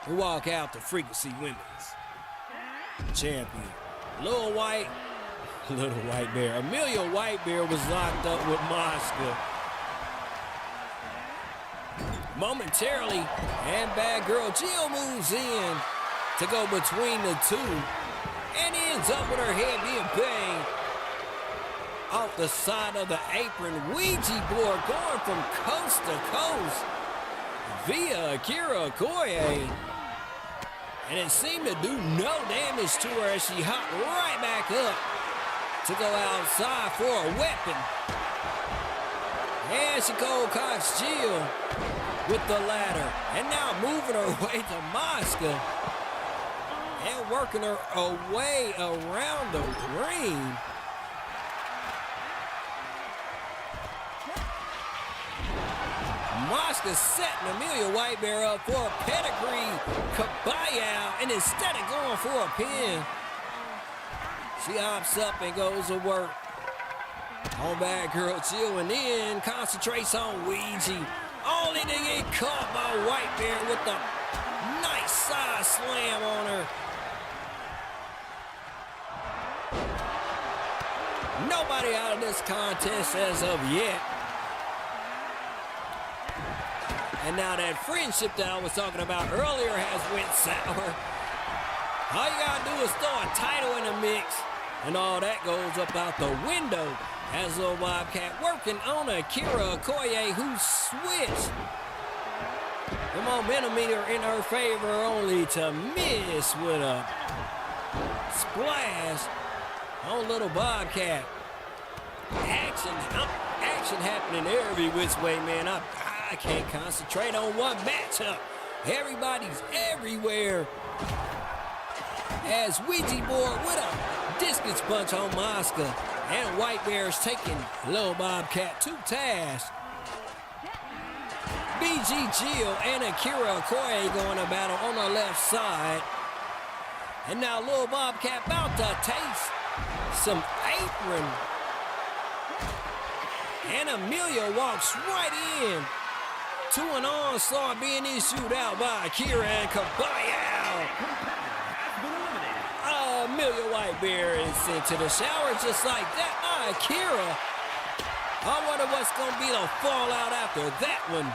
will walk out the Frequency Women's Champion. Lil White-Bear. Amelia White-Bear was locked up with Mashka momentarily, and Bad Girl Jill moves in to go between the two and ends up with her head being banged off the side of the apron. Wejie board going from coast to coast via Akira Okoye. And it seemed to do no damage to her as she hopped right back up to go outside for a weapon. And she cold cocks Jill with the ladder. And now moving her way to Mashka and working her way around the ring. Mashka setting Amelia White-Bear up for a pedigree kabaya, and instead of going for a pin, she hops up and goes to work on Bad Girl Jill, and then concentrates on Wejie, only to get caught by White-Bear with a nice side slam on her. Nobody out of this contest as of yet. And now that friendship that I was talking about earlier has went sour. All you gotta do is throw a title in the mix, and all that goes up out the window as Lil BobCat working on Akira Okoye, who switched the momentum meter in her favor only to miss with a splash on Lil BobCat. Action happening every which way, man. I can't concentrate on one matchup. Everybody's everywhere. As Wejie board with a discus punch on Mashka, and White-Bear's taking Lil BobCat to task. BG Jill and Akira Okoye going to battle on the left side. And now Lil BobCat about to taste some apron. And Amelia walks right in to an onslaught being issued out by Akira and Kabaya. Amelia White-Bear is sent to the shower just like that by Akira. I wonder what's going to be the fallout after that one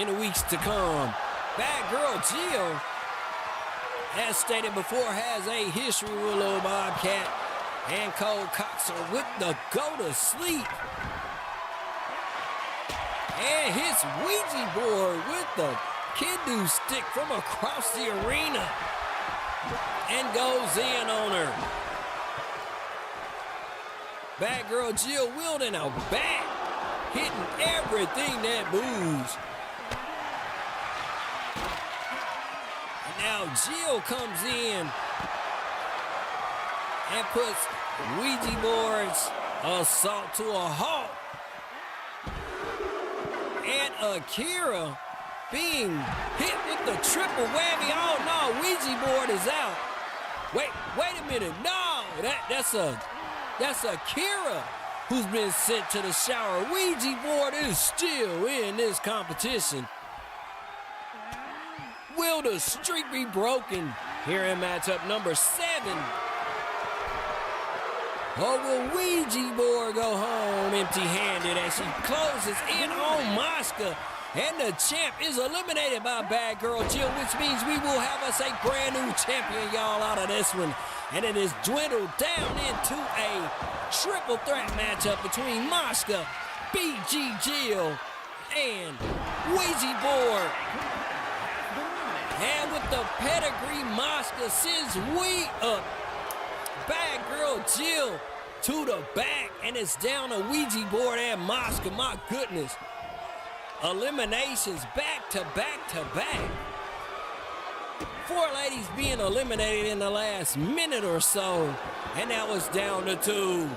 in the weeks to come. Bad Girl Jill, as stated before, has a history with Lil BobCat and Cole Coxer with the go to sleep. And hits Wejie board with the kiddo stick from across the arena and goes in on her. Bad Girl Jill wielding a bat, hitting everything that moves. And now Jill comes in and puts Wejie board's assault to a halt. And Akira being hit with the triple whammy. Oh no, Wejie board is out. Wait a minute. No, that's Akira who's been sent to the shower. Wejie board is still in this competition. Will the streak be broken here in matchup number 7? Or will Wejie board go home empty-handed as she closes in on Mashka? And the champ is eliminated by Bad Girl Jill, which means we will have us a brand new champion, y'all, out of this one. And it is dwindled down into a triple threat matchup between Mashka, BG Jill, and Wejie board. And with the pedigree, Mashka sends up Bad Girl Jill to the back, and it's down to Wejie board and Mashka. My goodness. Eliminations back to back to back. 4 ladies being eliminated in the last minute or so, and that was down to 2.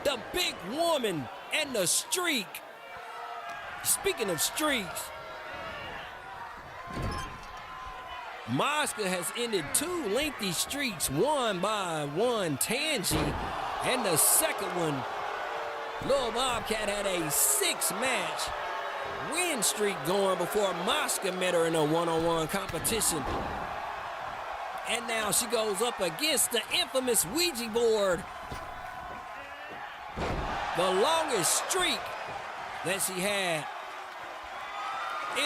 The big woman and the streak. Speaking of streaks, Mashka has ended 2 lengthy streaks, one by one Tangy, and the second one, Lil BobCat had a 6-match win streak going before Mashka met her in a one-on-one competition. And now she goes up against the infamous Wejie board. The longest streak that she had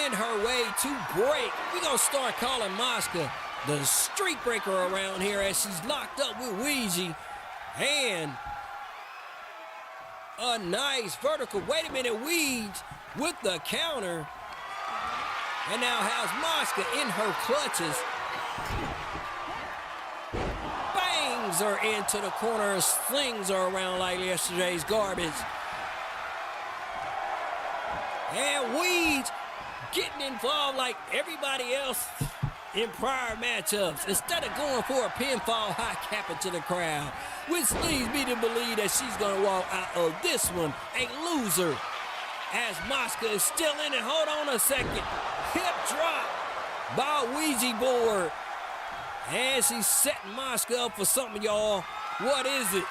in her way to break. We're going to start calling Mashka the streak breaker around here as she's locked up with Wejie. And a nice vertical. Wait a minute, Wejie with the counter. And now has Mashka in her clutches. brings her into the corner and slings her around like yesterday's garbage. And Wejie getting involved like everybody else in prior matchups. Instead of going for a pinfall high cap into the crowd, which leads me to believe that she's going to walk out of this one a loser. As Mashka is still in it. Hold on a second. Hip drop by Wejie board. And she's setting Mashka up for something, y'all. What is it?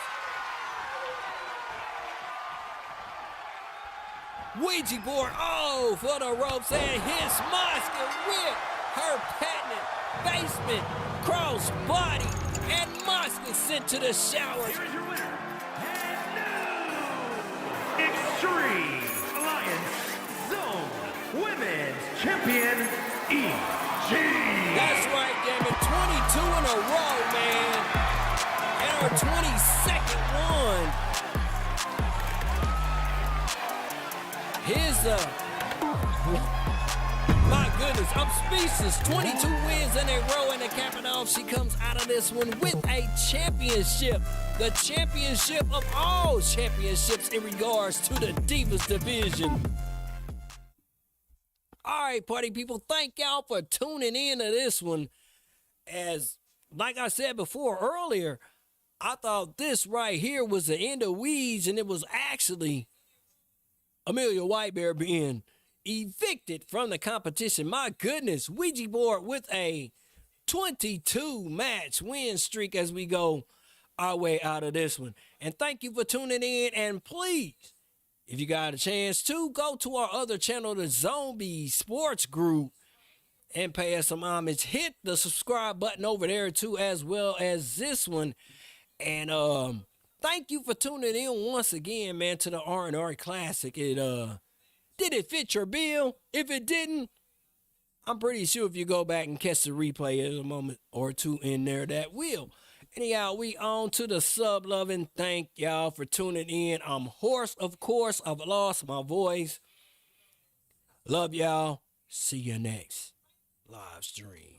Wejie board, oh, for the ropes, and hits Mashka with her patented basement cross body, and Mashka sent to the shower. Here is your winner, and new Extreme Alliance Zone Women's Champion, E.G. That's right, damn it, 22 in a row, man, and her 22nd one. Here's my goodness, I'm speechless. 22 wins in a row, and to cap it off, she comes out of this one with a championship. The championship of all championships in regards to the Divas division. All right, party people, thank y'all for tuning in to this one. As, like I said before earlier, I thought this right here was the end of Wejie, and it was actually Amelia White-Bear being evicted from the competition. My goodness, Wejie board with a 22-match win streak as we go our way out of this one. And thank you for tuning in. And please, if you got a chance to, go to our other channel, the Zombie Sports Group, and pay us some homage. Hit the subscribe button over there too, as well as this one. And thank you for tuning in once again, man, to the R&R Classic. Did it fit your bill? If it didn't, I'm pretty sure if you go back and catch the replay, there's a moment or two in there that will. Anyhow, we on to the sub-loving. Thank y'all for tuning in. I'm hoarse, of course. I've lost my voice. Love y'all. See you next live stream.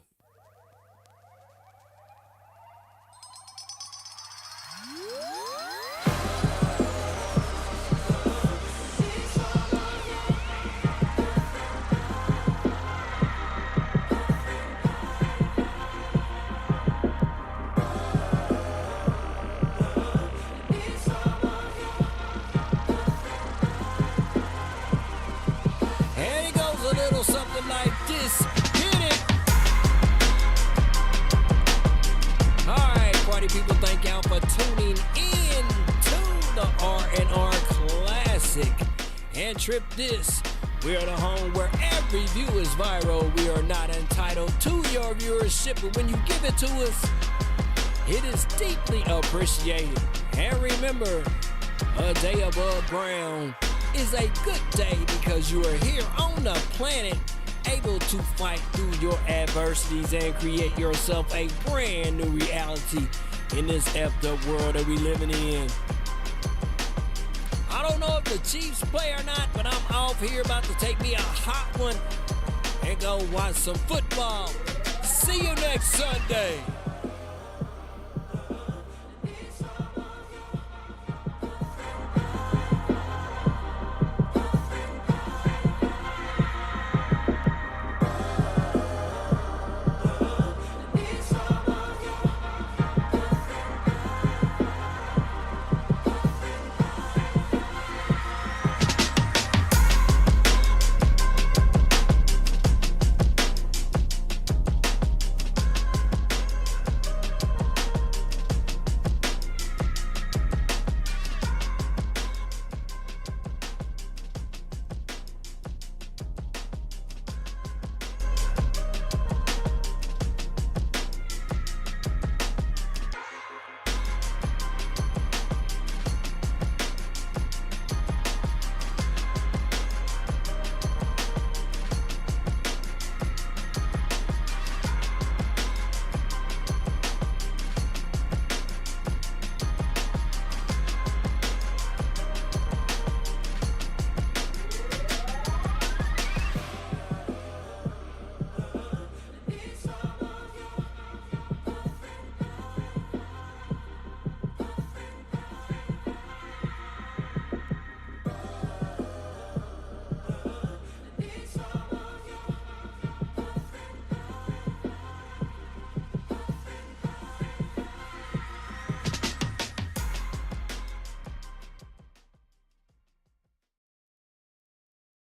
Something like this. Hit it. Alright, party people, thank y'all for tuning in to the R&R Classic. And trip this. We are the home where every view is viral. We are not entitled to your viewership, but when you give it to us, it is deeply appreciated. And remember, a day above ground is a good day because you are here on the planet, able to fight through your adversities and create yourself a brand new reality in this effed up world that we living in. I don't know if the Chiefs play or not, but I'm off here about to take me a hot one and go watch some football. See you next Sunday.